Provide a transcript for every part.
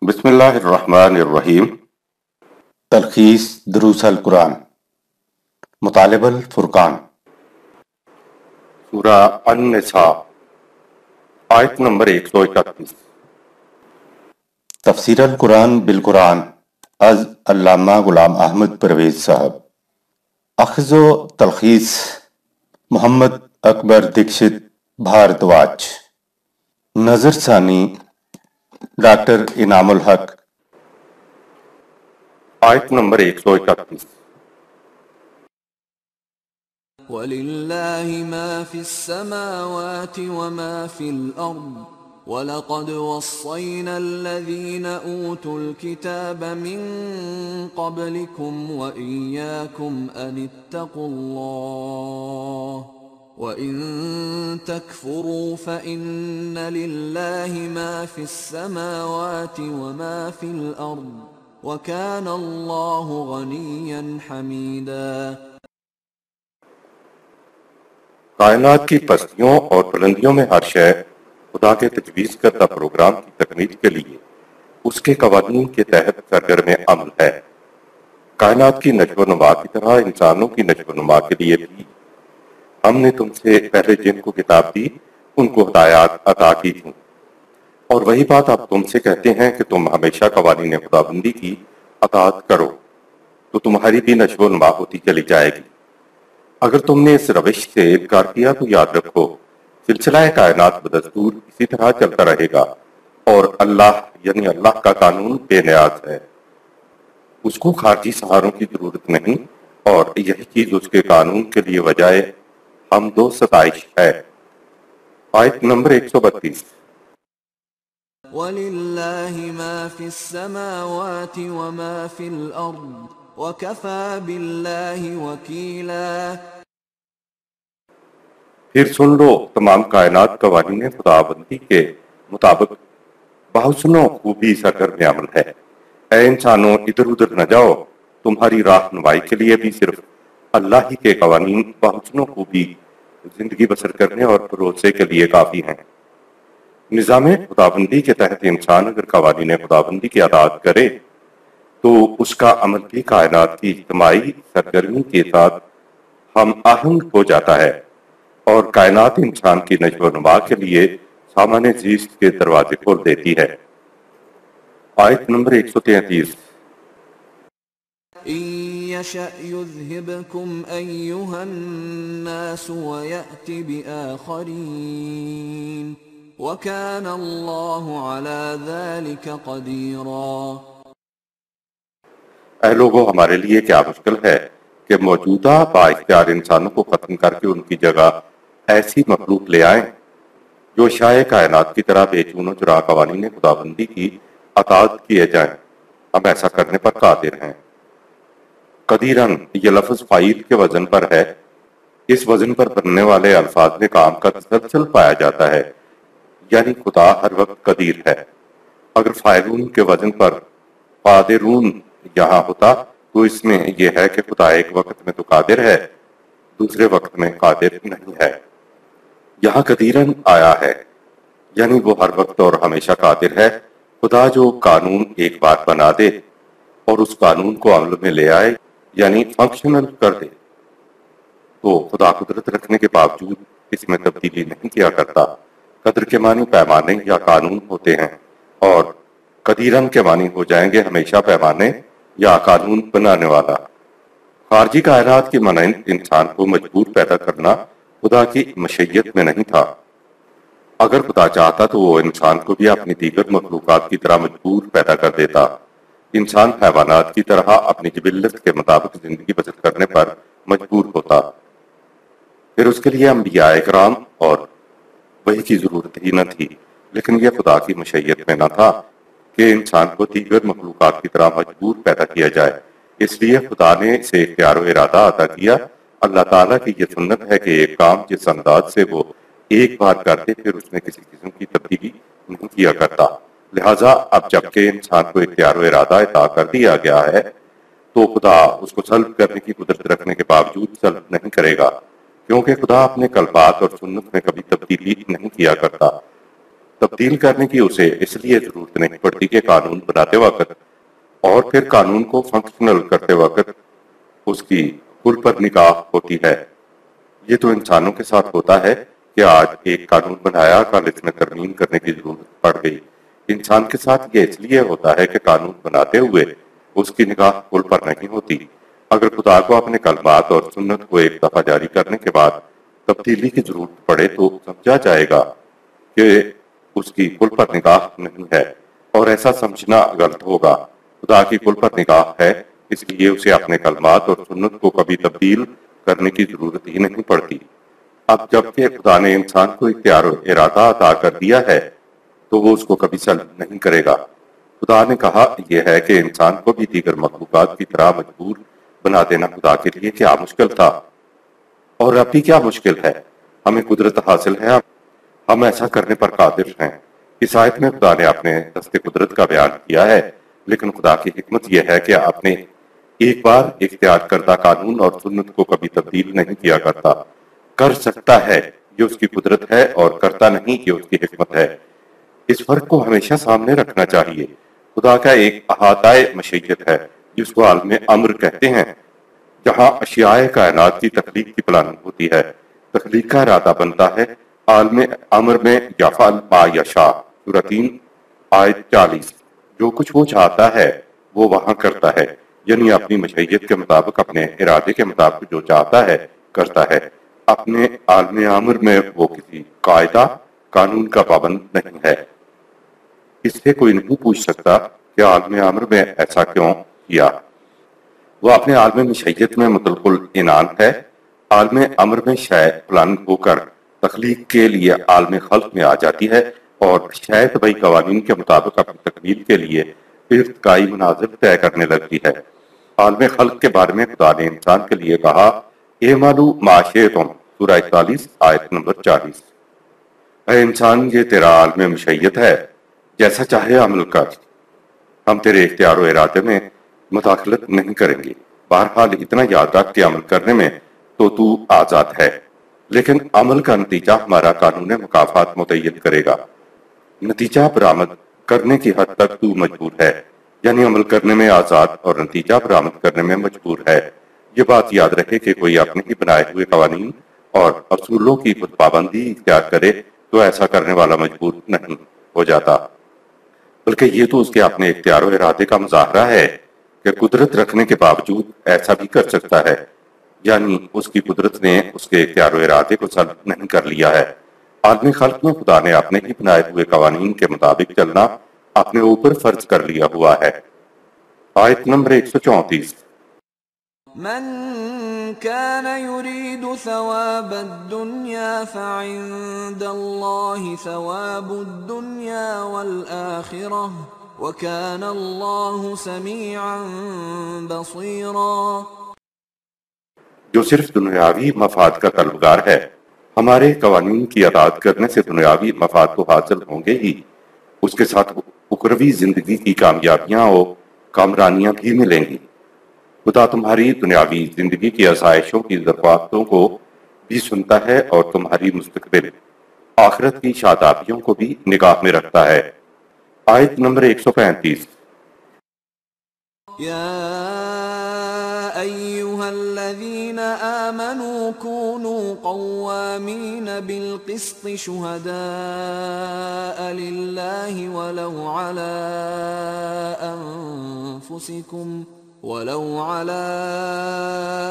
بسم اللہ الرحمن الرحیم۔ تلخیص دروس القرآن، مطالب الفرقان، سورہ النساء، آیت نمبر 131۔ تفسیر القرآن بالقرآن از علامہ غلام احمد پرویز صاحب۔ اخذ و تلخیص محمد اکبر دکشت بھارتواج۔ نظر ثانی ڈاکٹر انعام الحق۔ آیت نمبر 131۔ وَلِلَّهِ مَا فِي السَّمَاوَاتِ وَمَا فِي الْأَرْضِ وَلَقَدْ وَصَّيْنَا الَّذِينَ أُوتُوا الْكِتَابَ مِنْ قَبْلِكُمْ وَإِيَّاكُمْ أَنِ اتَّقُوا اللَّهَ وَإِن تَكْفُرُوا فَإِنَّ لِلَّهِ مَا فِي السَّمَاوَاتِ وَمَا فِي الْأَرْضِ وَكَانَ اللَّهُ غَنِيًّا حَمِيدًا۔ کائنات کی پستیوں اور بلندیوں میں ہر شے خدا کے تجویز کردہ پروگرام کی تکمیل کے لیے اس کے قوانین کے تحت سرگرم عمل ہے۔ کائنات کی نشو و نما کی طرح انسانوں کی نشو و نما کے لیے بھی ہم نے تم سے پہلے جن کو کتاب دی ان کو ہدایات عطا کی تھیں، اور وہی بات اب تم سے کہتے ہیں کہ تم ہمیشہ قوانین خداوندی کی اطاعت کرو تو تمہاری بھی نشو و نما ہوتی چلی جائے گی۔ اگر تم نے اس روش سے انکار کیا تو یاد رکھو سلسلہ کائنات بدستور اسی طرح چلتا رہے گا، اور اللہ یعنی اللہ کا قانون بے نیاز ہے، اس کو خارجی سہاروں کی ضرورت نہیں، اور یہی چیز اس کے قانون کے لیے وجہ حمد و ستائش ہے۔ آیت نمبر 132۔ وَلِلَّهِ مَا فِي السَّمَاوَاتِ وَمَا فِي الْأَرْضِ وَكَفَى بِاللَّهِ وَكِيلًا۔ پھر سن لو تمام کائنات قوانین خداوندی کے مطابق بحسن و خوبی سرگرم عمل ہے۔ اے انسانوں ادھر ادھر نہ جاؤ، تمہاری رہنمائی کے لیے بھی صرف اللہ ہی کے قوانین بحسن و خوبی زندگی بسر کرنے اور بھروسے کے لیے کافی ہیں۔ نظام خداوندی کے تحت انسان اگر قوانین خداوندی کی اطاعت کرے تو اس کا عمل بھی کائنات کی اجتماعی سرگرمی کے ساتھ ہم آہنگ ہو جاتا ہے، اور کائنات انسان کی نشو و نما کے لیے سامان زیست کے دروازے کھول دیتی ہے۔ آیت نمبر 133۔ إِن يَشَأْ يُذْهِبْكُمْ أَيُّهَا النَّاسُ وَيَأْتِ بِآخَرِينَ وَكَانَ اللَّهُ عَلَى ذَلِكَ قَدِيرًا۔ اے لوگوں، ہمارے لیے کیا مشکل ہے کہ موجودہ بااختیار انسانوں کو ختم کر کے ان کی جگہ ایسی مخلوق لے آئیں جو شائع کائنات کی طرح بے چون و چرا قوانین خداوندی کی اطاعت کیے جائیں۔ ہم ایسا کرنے پر قادر ہیں۔ قدیرن یہ لفظ فاعل کے وزن پر ہے۔ اس وزن پر بننے والے الفاظ میں کام کا تسلسل پایا جاتا ہے، یعنی خدا ہر وقت قدیر ہے۔ اگر فاعلون کے وزن پر قادرون یہاں ہوتا تو اس میں یہ ہے کہ خدا ایک وقت میں تو قادر ہے، دوسرے وقت میں قادر نہیں ہے۔ یہاں قدیرن آیا ہے، یعنی وہ ہر وقت اور ہمیشہ قادر ہے۔ خدا جو قانون ایک بار بنا دے اور اس قانون کو عمل میں لے آئے، یعنی فنکشنل کر دے، تو خدا قدرت رکھنے کے باوجود اس میں تبدیلی نہیں کیا کرتا۔ قدر کے معنی پیمانے یا قانون ہوتے ہیں، اور قدیرن کے معنی ہو جائیں گے ہمیشہ پیمانے یا قانون بنانے والا۔ خارجی کائنات کی مانند انسان کو مجبور پیدا کرنا خدا کی مشیت میں نہیں تھا۔ اگر خدا چاہتا تو وہ انسان کو بھی اپنی دیگر مخلوقات کی طرح مجبور پیدا کر دیتا۔ انسان حیوانات کی طرح اپنی جبلت کے مطابق زندگی بسر کرنے پر مجبور ہوتا، پھر اس کے لیے انبیاء کرام اور وحی کی ضرورت ہی نہ تھی۔ لیکن یہ خدا کی مشیت میں نہ تھا کہ انسان کو دیگر مخلوقات کی طرح مجبور پیدا کیا جائے، اس لیے خدا نے اسے اختیار و ارادہ عطا کیا۔ اللہ تعالیٰ کی یہ سنت ہے کہ ایک کام جس انداز سے وہ ایک بار کرتے پھر اس میں کسی قسم کی تبدیلی نہیں کیا کرتا۔ لہٰذا اب جبکہ انسان کو اختیار و ارادہ عطا کر دیا گیا ہے تو خدا اس کو سلب کرنے کی قدرت رکھنے کے باوجود سلب نہیں کرے گا، کیونکہ خدا اپنے کلمات اور سنت میں کبھی تبدیلی نہیں کیا کرتا۔ تبدیل کرنے کی اسے اس لیے ضرورت نہیں پڑتی کہ قانون بناتے وقت اور پھر قانون کو فنکشنل کرتے وقت اس کی کل پر نگاہ ہوتی ہے۔ یہ تو انسانوں کے ساتھ ہوتا ہے کہ آج ایک قانون بنایا، کل اس میں ترمیم کرنے کی ضرورت پڑ گئی۔ انسان کے ساتھ یہ اس لیے ہوتا ہے کہ قانون بناتے ہوئے اس کی نگاہ کل پر نہیں ہوتی۔ اگر خدا کو اپنے کلمات اور سنت کو ایک دفعہ جاری کرنے کے بعد تبدیلی کی ضرورت پڑے تو سمجھا جائے گا کہ اس کی کل پر نگاہ نہیں ہے، اور ایسا سمجھنا غلط ہوگا۔ خدا کی کل پر نگاہ ہے، اس لیے اسے اپنے کلمات اور سنت کو کبھی تبدیل کرنے کی ضرورت ہی نہیں پڑتی۔ اب جبکہ خدا نے انسان کو اختیار و ارادہ عطا کر دیا ہے تو وہ اس کو کبھی سلب نہیں کرے گا۔ خدا نے کہا یہ ہے کہ انسان کو بھی دیگر مخلوقات کی طرح مجبور بنا دینا خدا کے لیے کیا مشکل تھا، اور اب بھی کیا مشکل ہے۔ ہمیں قدرت حاصل ہے، ہم ایسا کرنے پر قادر ہیں۔ اس آیت میں خدا نے اپنے دست قدرت کا بیان کیا ہے، لیکن خدا کی حکمت یہ ہے کہ اپنے ایک بار اختیار کردہ قانون اور سنت کو کبھی تبدیل نہیں کیا کرتا۔ کر سکتا ہے یہ اس کی قدرت ہے، اور کرتا نہیں یہ اس کی حکمت ہے۔ اس فرق کو ہمیشہ سامنے رکھنا چاہیے۔ خدا کا ایک احاطہ مشیت ہے جس کو عالم امر کہتے ہیں، جہاں اشیاء کائنات کی تخلیق کی پلاننگ ہوتی ہے، تخلیق کا ارادہ بنتا ہے۔ عالم امر میں یفعل ما یشاء، سورہ 3 آیت 40، جو کچھ وہ چاہتا ہے وہ وہاں کرتا ہے، یعنی اپنی مشیت کے مطابق، اپنے ارادے کے مطابق جو چاہتا ہے کرتا ہے۔ اپنے عالم امر میں وہ کسی قاعدہ قانون کا پابند نہیں ہے۔ اس سے کوئی نہیں پوچھ سکتا کہ عالم امر میں ایسا کیوں کیا۔ وہ اپنے عالم مشیت میں مطلق العنان ہے۔ عالم امر میں شے پلاننگ ہو کر تخلیق کے لیے عالم خلق میں آ جاتی ہے، اور شے طبعی قوانین کے مطابق اپنی تکمیل کے لیے ارتقائی منازل طے کرنے لگتی ہے۔ عالم خلق کے بارے میں خدا نے انسان کے لیے کہا اعملوا ما شئتم، سورہ 41 آیت نمبر 40۔ اے انسان، یہ تیرا عالم مشیت ہے، جیسا چاہے عمل کر، ہم تیرے اختیار و ارادے میں مداخلت نہیں کریں گے۔ بہرحال اتنا یاد رکھ کہ عمل کرنے میں تو آزاد ہے، لیکن عمل کا نتیجہ ہمارا قانون مکافات متعین کرے گا۔ نتیجہ برآمد کرنے کی حد تک تو مجبور ہے، یعنی عمل کرنے میں آزاد اور نتیجہ برآمد کرنے میں مجبور ہے۔ یہ بات یاد رکھے کہ کوئی اپنے ہی بنائے ہوئے قوانین اور اصولوں کی خود پابندی اختیار کرے تو ایسا کرنے والا مجبور نہیں ہو جاتا، بلکہ یہ تو اس کے اپنے اختیار و ارادے کا مظاہرہ ہے کہ قدرت رکھنے کے باوجود ایسا بھی کر سکتا ہے، یعنی اس کی قدرت نے اس کے اختیار و ارادے کو سلب نہیں کر لیا ہے۔ عالم خلق میں خدا نے اپنے ہی بنائے ہوئے قوانین کے مطابق چلنا اپنے اوپر فرض کر لیا ہوا ہے۔ آیت نمبر 134۔ من كان يريد ثواب الدنيا فعند الله ثواب الدنيا والآخرة وكان الله سميعا بصيرا۔ جو صرف دنیاوی مفاد کا طلبگار ہے، ہمارے قوانین کی اطاعت کرنے سے دنیاوی مفاد تو حاصل ہوں گے ہی، اس کے ساتھ اخروی زندگی کی کامیابیاں اور کامرانیاں بھی ملیں گی۔ خدا تمہاری دنیاوی زندگی کی آسائشوں کی درخواستوں کو بھی سنتا ہے، اور تمہاری مستقبل آخرت کی شادابیوں کو بھی نگاہ میں رکھتا ہے۔ آیت نمبر 135۔ أيها الذين آمنوا كونوا قوامين بالقسط شهداء لله ولو على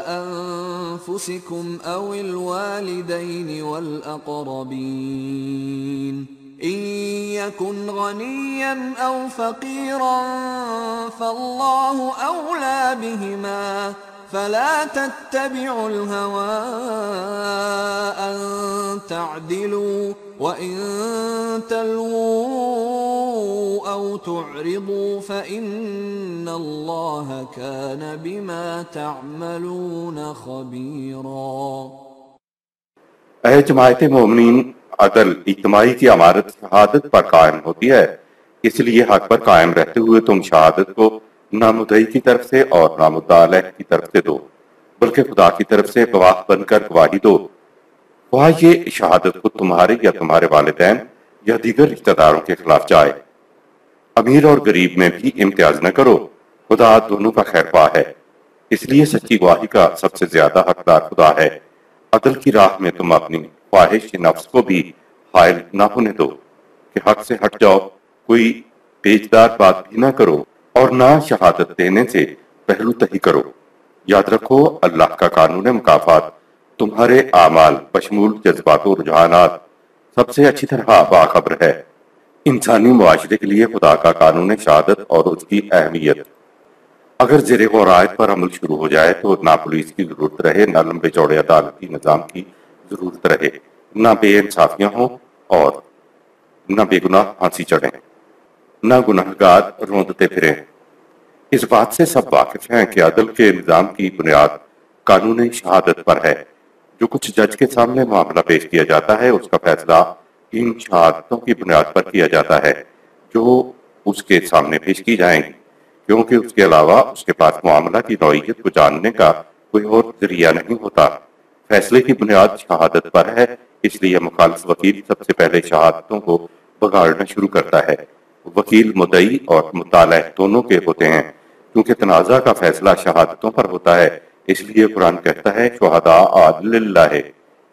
أنفسكم أو الوالدين والأقربين إن يكن غنيا أو فقيرا فالله أولى بهما فلا تتبعوا الهوى أن تعدلوا وإن تلووا أو تعرضوا فإن الله كان بما تعملون خبيرا۔ اے جماعت مومنین، عدل اجتماعی کی عمارت شہادت پر قائم ہوتی ہے، اس لیے حق پر قائم رہتے ہوئے تم شہادت کو نہ مدعی کی طرف سے اور نہ مدعا علیہ کی طرف سے دو، بلکہ خدا کی طرف سے گواہ بن کر گواہی دو۔ خواہ یہ شہادت خود تمہارے یا تمہارے والدین یا دیگر رشتہ داروں کے خلاف جائے۔ امیر اور غریب میں بھی امتیاز نہ کرو، خدا دونوں کا خیر خواہ ہے، اس لیے سچی گواہی کا سب سے زیادہ حقدار خدا ہے۔ عدل کی راہ میں تم اپنی خواہش نفس کو بھی حائل نہ ہونے دو کہ حق سے ہٹ جاؤ، کوئی پیچدار بات بھی نہ کرو اور نہ شہادت دینے سے پہلو تہی کرو۔ یاد رکھو اللہ کا قانون مکافات تمہارے اعمال بشمول جذبات و رجحانات سب سے اچھی طرح باخبر ہے۔ انسانی معاشرے کے لیے خدا کا قانون شہادت اور اس کی اہمیت۔ اگر زیر غور آیت پر عمل شروع ہو جائے تو نہ پولیس کی ضرورت رہے، نہ لمبے چوڑے عدالتی نظام کی ضرورت رہے، نہ بے انصافیاں ہوں اور نہ بے گناہ پھانسی چڑھیں، نہ گناہگار روندتے پھریں۔ اس بات سے سب واقف ہیں کہ عدل کے نظام کی بنیاد قانون شہادت پر ہے۔ جو کچھ جج کے سامنے معاملہ پیش کیا جاتا ہے اس کا فیصلہ ان شہادتوں کی بنیاد پر کیا جاتا ہے جو اس کے سامنے پیش کی جائیں گی، کیونکہ اس کے علاوہ اس کے پاس معاملہ کی نوعیت کو جاننے کا کوئی اور ذریعہ نہیں ہوتا۔ فیصلے کی بنیاد شہادت پر ہے، اس لیے مخالف وکیل سب سے پہلے شہادتوں کو بگاڑنا شروع کرتا ہے۔ وکیل مدعی اور مطالع دونوں کے ہوتے ہیں، کیونکہ تنازع کا فیصلہ شہادتوں پر ہوتا ہے، اس لیے قرآن کہتا ہے شہداء عدل اللہ،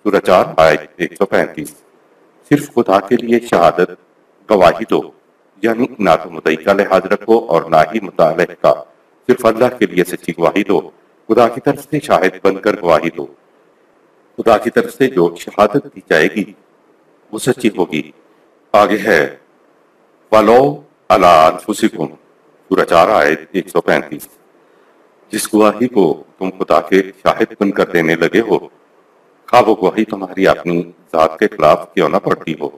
سورہ 4 آیت 135۔ صرف خدا کے لیے شہادت گواہی دو، یعنی نہ تو مدعی کا لحاظ رکھو اور نہ ہی مطالع کا، صرف اللہ کے لیے سچی گواہی دو۔ خدا کی طرف سے شاہد بن کر گواہی دو، خدا کی طرف سے جو شہادت دی جائے گی وہ سچی ہوگی۔ آگے ہے وَلَوْ عَلَىٰ أَنفُسِكُمْ، سورہ 4 آیت 135۔ جس گواہی کو تم خدا کے شاہد بن کر دینے لگے ہو، خواہ وہ گواہی تمہاری اپنی ذات کے خلاف کیوں نہ پڑتی ہو،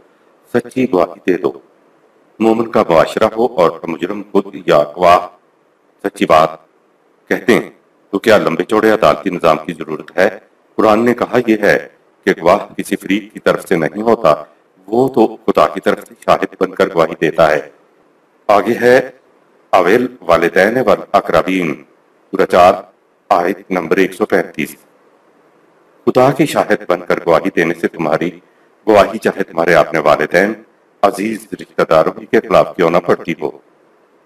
سچی گواہی دے دو۔ مومن کا معاشرہ ہو اور مجرم خود یا گواہ سچی بات کہتے ہیں تو کیا لمبے چوڑے عدالتی نظام کی ضرورت ہے؟ قرآن نے کہا یہ ہے کہ گواہ کسی فریق کی طرف سے نہیں ہوتا، وہ تو خدا کی طرف سے شاہد بن کر گواہی دیتا ہے۔ آگے ہے اویل والدین والاقربین، سورہ 4 آیت نمبر 135۔ خدا کے شاہد بن کر گواہی دینے سے تمہاری گواہی چاہے تمہارے اپنے والدین، عزیز رشتہ داروں ہی کے خلاف کیوں نہ پڑتی ہو،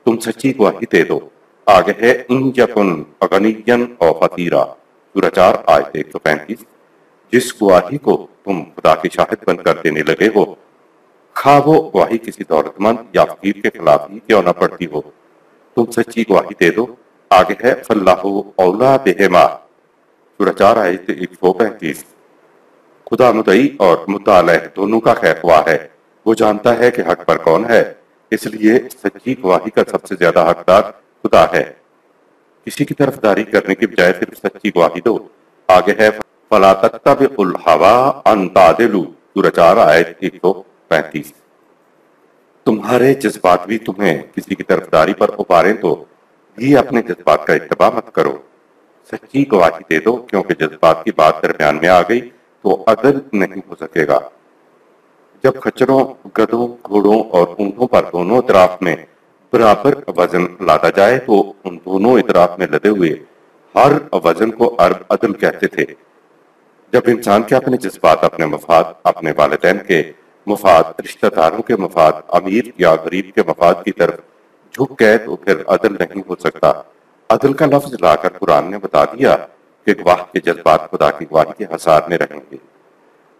تم سچی گواہی دے دو۔ آگے ہے ان یکن غنیا او فقیرا، سورہ 4 آیت 135۔ جس گواہی کو تم خدا کے شاہد بن کر دینے لگے ہو، خواہ وہ گواہی کسی دولت مند یا فقیر کے خلاف ہی کیوں نہ پڑتی ہو، تم سچی گواہی دے دو۔ آگے ہے فاللہ اولا بہما، سورہ 4 آیت 135۔ خدا مدعی اور مطالع دونوں کا خیر خواہ ہے، وہ جانتا ہے کہ حق پر کون ہے، اس لیے سچی گواہی کا سب سے زیادہ حقدار خدا ہے۔ کسی کی طرفداری کرنے کی بجائے صرف سچی گواہی دو۔ آگے ہے فَلَا تَتَّبِعُوا الْهَوَىٰ أَن تَعْدِلُوا، سورہ 4 آیت 135۔ تمہارے جذبات بھی تمہیں کسی کی طرفداری پر ابھاریں تو بھی اپنے جذبات کا اتباع مت کرو، سچی گواہی دے دو، کیونکہ جذبات کی بات درمیان میں آ گئی تو عدل نہیں ہو سکے گا۔ جب خچروں، گدھوں، گھوڑوں اور اونٹوں پر دونوں اطراف میں برابر وزن لادا جائے تو ان دونوں اطراف میں لدے ہوئے ہر وزن کو عرب عدل کہتے تھے۔ جب انسان کے اپنے جذبات، اپنے مفاد، اپنے والدین کے مفاد، رشتہ داروں کے مفاد، امیر یا غریب کے مفاد کی طرف جھک گئے تو پھر عدل نہیں ہو سکتا۔ عدل کا لفظ لا کر قرآن نے بتا دیا کہ گواہ کے جذبات خدا کی گواہی کے حصار میں رہیں گے۔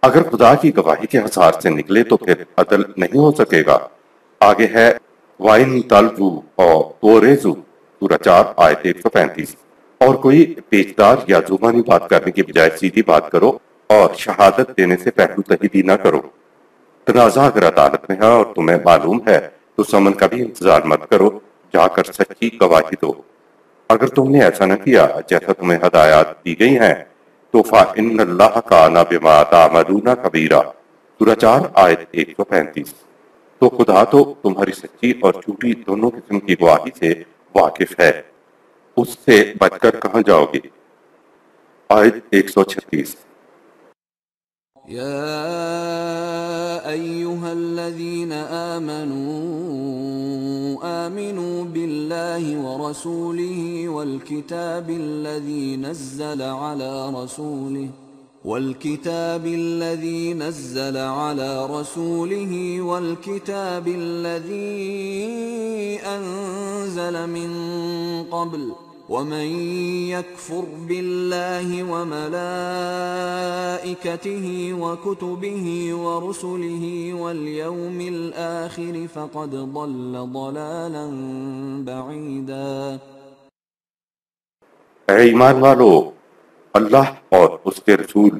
اگر خدا کی گواہی کے حصار سے نکلے تو پھر عدل نہیں ہو سکے گا۔ آگے ہے وَإِن تَلْوُوا أَوْ تُعْرِضُوا، سورہ 4 آیت 135۔ اور کوئی پیچدار یا زبانی بات کرنے کی بجائے سیدھی بات کرو اور شہادت دینے سے پہلو تہیدی نہ کرو۔ تنازع اگر عدالت میں ہے اور تمہیں معلوم ہے تو سمن کا بھی انتظار مت کرو، جا کر سچی گواہی دو۔ اگر تم نے ایسا نہ کیا جیسا تمہیں ہدایات دی گئی ہیں تو فَإِنَّ اللَّهَ كَانَ بِمَا تَعْمَلُونَ خَبِيرًا، سورہ 4 آیت 135۔ تو خدا تو تمہاری سچی اور جھوٹی دونوں قسم کی گواہی سے واقف ہے، اس سے بچ کر کہاں جاؤ گے؟ آیت 136۔ يا أيها الذين آمنوا بالله ورسوله والكتاب الذي نزل على رسوله والكتاب الذي نزل على رسوله والكتاب الذي أنزل من قبل ومن يكفر بالله وملائكته وكتبه ورسله واليوم الآخر فقد ضل ضلالا بعيدا۔ اے ایمان والو، اللہ اور اس کے رسول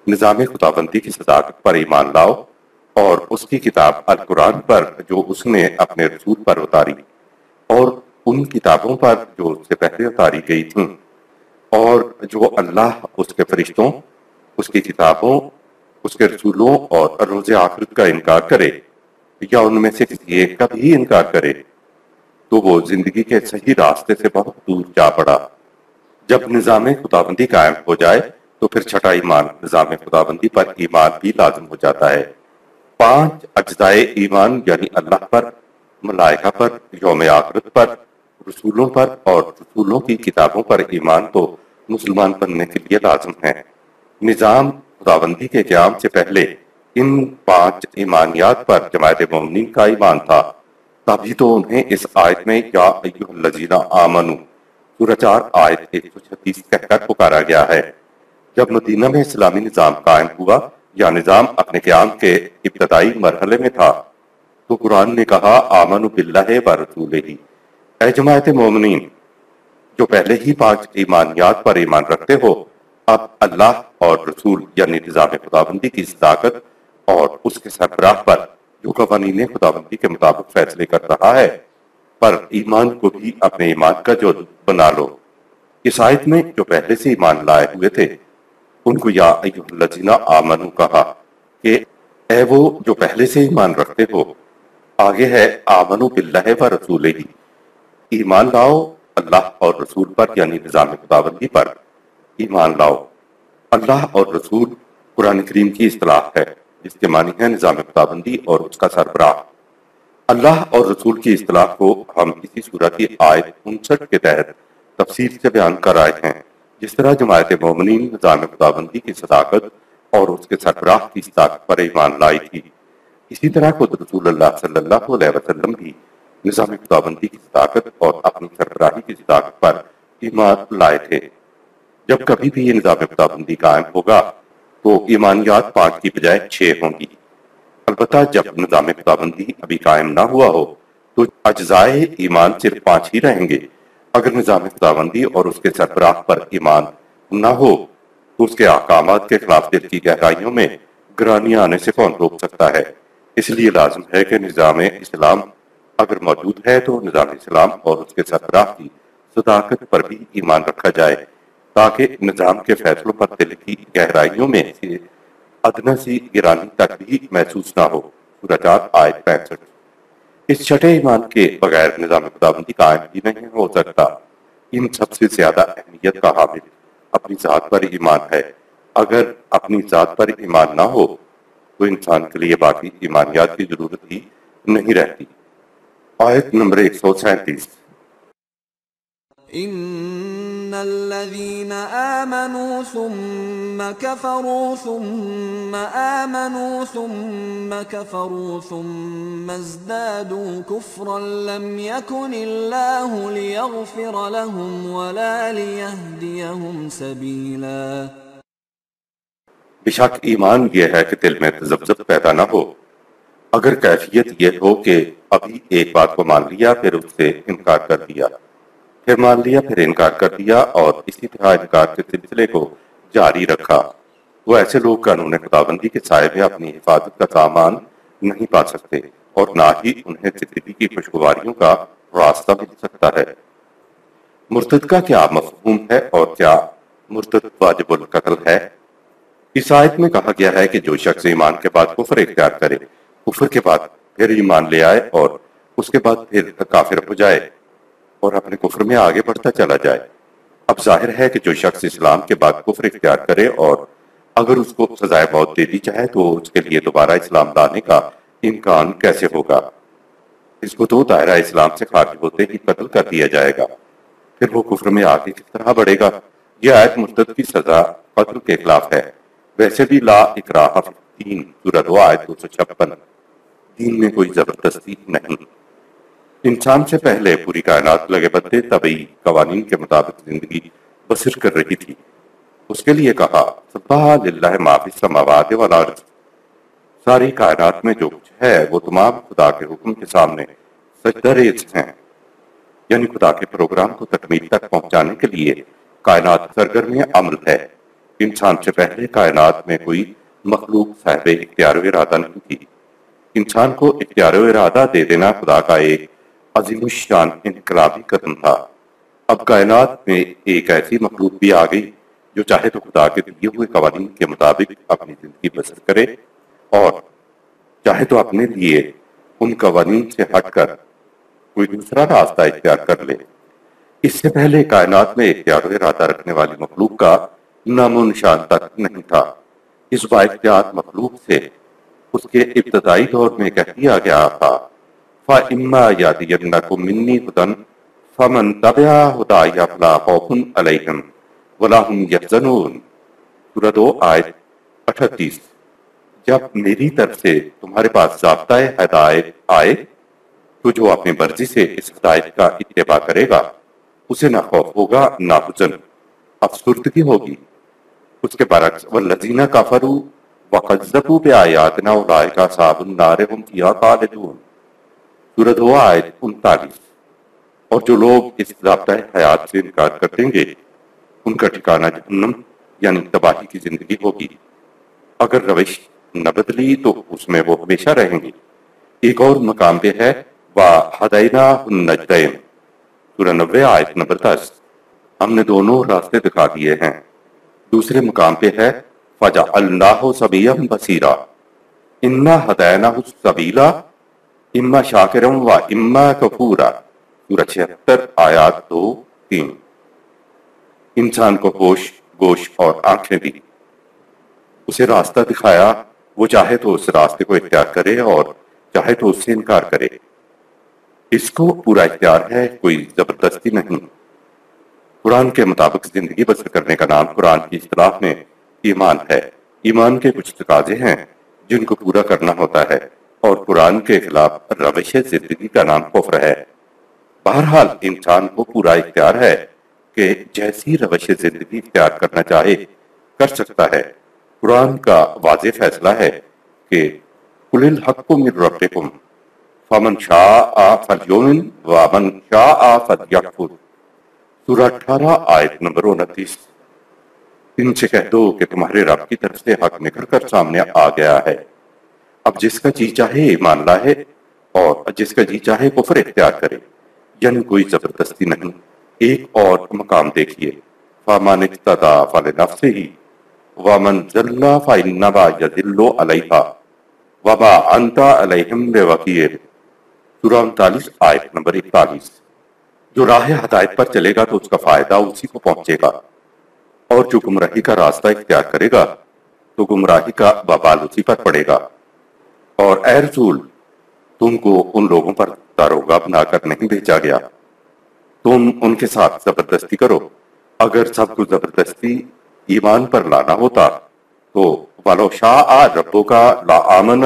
نظام خداوندی کی صداقت پر ایمان لاؤ، اور اس کی کتاب القرآن پر جو اس نے اپنے رسول پر اتاری، اور ان کتابوں پر جو اس سے پہلے اتاری گئی تھیں، اور جو اللہ اس کے فرشتوں، اس کی کتابوں، اس کے رسولوں اور روز آخرت کا انکار کرے یا ان میں سے کسی ایک کا بھی انکار کرے تو وہ زندگی کے صحیح راستے سے بہت دور جا پڑا۔ جب نظام خداوندی قائم ہو جائے تو پھر چھٹا ایمان نظام خداوندی پر ایمان بھی لازم ہو جاتا ہے۔ 5 اجزائے ایمان یعنی اللہ پر، ملائکہ پر، یوم آخرت پر، رسولوں پر اور رسولوں کی کتابوں پر ایمان تو مسلمان بننے کے لیے لازم ہے۔ نظام خداوندی کے قیام سے پہلے ان 5 ایمانیات پر جماعت مومنین کا ایمان تھا، تبھی تو انہیں اس آیت میں یا ایھا الذین آمنو سورہ 4 آیت 136 کہہ کر پکارا گیا ہے۔ جب مدینہ میں اسلامی نظام قائم ہوا یا نظام اپنے قیام کے ابتدائی مرحلے میں تھا تو قرآن نے کہا آمنوا باللہ ورسولہ، اے جماعت مومنین جو پہلے ہی 5 ایمانیات پر ایمان رکھتے ہو، اب اللہ اور رسول یعنی نظام خداوندی کی صداقت اور اس کے سربراہ پر جو قوانین خداوندی کے مطابق فیصلے کر رہا ہے پر ایمان کو بھی اپنے ایمان کا جزو بنا لو۔ اس آیت میں جو پہلے سے ایمان لائے ہوئے تھے ان کو یا ایھا الذین آمنو کہا کہ اے وہ جو پہلے سے ایمان رکھتے ہو۔ آگے ہے آمنو باللہ ورسولہ، ایمان لاؤ اللہ اور رسول پر یعنی نظام خداوندی پر ایمان لاؤ۔ اللہ اور رسول قرآن کریم کی اصطلاح ہے جس کے معنی ہے نظام خداوندی اور اس کا سربراہ۔ اللہ اور رسول کی اصطلاح کو ہم اسی سورہ کی آیت 59 کے تحت تفصیل سے بیان کر آئے ہیں۔ جس طرح جماعت مومنین نظام خداوندی کی صداقت اور اس کے سربراہ کی صداقت پر ایمان لائی تھی، اسی طرح خود رسول اللہ صلی اللہ علیہ وسلم بھی نظام خداوندی کی صداقت اور اپنی سربراہی کی صداقت پر ایمان لائے تھے۔ جب کبھی بھی یہ نظام خداوندی قائم ہوگا تو ایمانیات 5 کی بجائے 6 ہوں گی۔ البتہ جب نظام خداوندی ابھی قائم نہ ہوا ہو تو اجزائے ایمان صرف 5 ہی رہیں گے۔ اگر نظام خداوندی اور اس کے سربراہ پر ایمان نہ ہو تو اس کے احکامات کے خلاف دل کی گہرائیوں میں گرانیاں آنے سے کون روک سکتا ہے؟ اس لیے لازم ہے کہ نظام اسلام اگر موجود ہے تو نظام اسلام اور اس کے سربراہ کی صداقت پر بھی ایمان رکھا جائے تاکہ نظام کے فیصلوں پر دل کی گہرائیوں میں سے ادنا سی گرانی تک بھی محسوس نہ ہو۔ سورہ 4 آیت 65۔ اس چھٹے ایمان کے بغیر نظام خداوندی قائم ہی نہیں ہو سکتا۔ ان سب سے زیادہ اہمیت کا حامل اپنی ذات پر ایمان ہے۔ اگر اپنی ذات پر ایمان نہ ہو تو انسان کے لیے باقی ایمانیات کی ضرورت ہی نہیں رہتی۔ آیت نمبر 137۔ ان الذين آمنوا ثم كفروا ثم آمنوا ثم كفروا ثم ازدادوا كفرا لم يكن الله ليغفر لهم ولا ليهديهم سبيلا۔ بشک ایمان یہ ہے کہ دل میں تذبذب پیدا نہ ہو۔ اگر کیفیت یہ ہو کہ ابھی ایک بات کو مان لیا پھر اس سے انکار کر دیا، پھر مان لیا پھر انکار کر دیا اور اسی طرح انکار کے سلسلے کو جاری رکھا، تو ایسے لوگ قانون خداوندی کے سائے میں اپنی حفاظت کا سامان نہیں پا سکتے اور نہ ہی انہیں زندگی کی خوشگواریوں کا راستہ مل سکتا ہے۔ مرتد کا کیا مفہوم ہے اور کیا مرتد واجب القتل ہے؟ اس آیت میں کہا گیا ہے کہ جو شخص ایمان کے بعد کفر اختیار کرے، کفر کے بعد پھر ایمان لے آئے اور اس کے بعد پھر کافر ہو جائے اور اپنے کفر میں آگے بڑھتا چلا جائے۔ اب ظاہر ہے کہ جو شخص اسلام کے بعد کفر اختیار کرے اور اگر اس کو سزائے موت دے دی جائے تو اس کے لیے دوبارہ اسلام لانے کا امکان کیسے ہوگا؟ اس کو تو دائرہ اسلام سے خارج ہوتے ہی قتل کر دیا جائے گا، پھر وہ کفر میں آگے کس طرح بڑھے گا؟ یہ آیت مرتد کی سزا قتل کے خلاف ہے۔ ویسے بھی لا اکراہ فی الدین سورہ 2 آیت 256، دین میں کوئی زبردستی نہیں۔ انسان سے پہلے پوری کائنات لگے بتے طبعی قوانین کے مطابق زندگی بسر کر رہی تھی۔ اس کے لیے کہا سبح للہ ما فی السماوات والارض، ساری کائنات میں جو کچھ ہے وہ تمام خدا کے حکم کے سامنے سجدہ ریز ہیں، یعنی خدا کے پروگرام کو تکمیل تک پہنچانے کے لیے کائنات سرگرم عمل ہے۔ انسان سے پہلے کائنات میں کوئی مخلوق صاحب اختیار و ارادہ نہیں تھی۔ انسان کو اختیار و ارادہ دے دینا خدا کا ایک عظیم الشان انقلابی قدم تھا۔ اب کائنات میں ایک ایسی مخلوق بھی آ گئی جو چاہے تو خدا کے دیے ہوئے قوانین کے مطابق اپنی زندگی بسر کرے اور چاہے تو اپنے لیے ان قوانین سے ہٹ کر کوئی دوسرا راستہ اختیار کر لے۔ اس سے پہلے کائنات میں اختیار و ارادہ رکھنے والی مخلوق کا نام و نشان تک نہیں تھا۔ اس با اختیار مخلوق سے اس کے ابتدائی دور میں کہہ دیا گیا تھا فَإِمَّا يَأْتِيَنَّكُم مِّنِّي هُدًى فَمَن تَبِعَ هُدَايَ فَلَا خَوْفٌ عَلَيْهِمْ وَلَا هُمْ يَحْزَنُونَ سورہ 2 آیت 38۔ جب میری طرف سے تمہارے پاس ضابطۂ ہدایت آئے تو جو اپنی مرضی سے اس ہدایت کا اتباع کرے گا اسے نہ خوف ہوگا نہ حزن، افسردگی ہوگی۔ اس کے برعکس والذین کفروا وکذبوا بآیاتنا اولئک اصحاب النار هم فیہا خالدون سورہ 2 آیت 39۔ اور جو لوگ اس ضابطۂ حیات سے انکار کر دیں گے ان کا ٹھکانہ جہنم یعنی تباہی کی زندگی ہوگی۔ اگر روش نہ بدلی تو اس میں وہ ہمیشہ رہیں گے۔ ایک اور مقام پہ ہے وَهَدَيْنَاهُ النَّجْدَيْنِ سورہ 90 آیت نمبر 10، ہم نے دونوں راستے دکھا دیے ہیں۔ دوسرے مقام پہ ہے فَجَعَلْنَاهُ سَبِيًّا بَصِيرًا إِنَّا هَدَيْنَاهُ السَّبِيلَ إِمَّا شَاكِرًا وَإِمَّا كَفُورًا سورہ 76 آیات 2-3۔ انسان کو ہوش، گوش اور آنکھیں دی، اسے راستہ دکھایا، وہ چاہے تو اس راستے کو اختیار کرے اور چاہے تو اس سے انکار کرے۔ اس کو پورا اختیار ہے، کوئی زبردستی نہیں۔ قرآن کے مطابق زندگی بسر کرنے کا نام قرآن کی اصطلاح میں ایمان ہے۔ ایمان کے کچھ تقاضے ہیں جن کو پورا کرنا ہوتا ہے اور قرآن کے خلاف روش زندگی کا نام کفر ہے۔ بہرحال انسان کو پورا اختیار ہے کہ جیسی روش زندگی اختیار کرنا چاہے کر سکتا ہے۔ قرآن کا واضح فیصلہ ہے کہ قُلِ الْحَقُّ مِن رَبِّكُمْ فَمَن شَاءَ فَلْيُؤْمِن وَمَن شَاءَ فَلْيَكْفُرْ سورہ 18 آیت نمبر 29۔ ان سے کہہ دو کہ تمہارے رب کی طرف سے حق نکل کر سامنے آ گیا ہے، اب جس کا جی چاہے ایمان لائے اور جس کا جی چاہے کفر اختیار کرے، یعنی کوئی زبردستی نہیں۔ ایک اور مقام دیکھیے فَمَنِ اهْتَدَىٰ فَلِنَفْسِهِ وَمَنْ ضَلَّ فَإِنَّمَا يَضِلُّ عَلَيْهَا وَمَا أَنْتَ عَلَيْهِمْ بِوَكِيلٍ سورہ 39 آیت نمبر 41۔ جو راہ ہدایت پر چلے گا تو اس کا فائدہ اسی کو پہنچے گا، اور جو گمراہی کا راستہ اختیار کرے گا تو گمراہی کا وبال اسی پر پڑے گا۔ اور اے رسول، تم کو ان لوگوں پر داروغہ بنا کر نہیں بھیجا گیا، تم ان کے ساتھ زبردستی کرو۔ اگر سب کو زبردستی ایمان پر لانا ہوتا تو وَلَوْ شَاءَ رَبُّكَ لَآمَنَ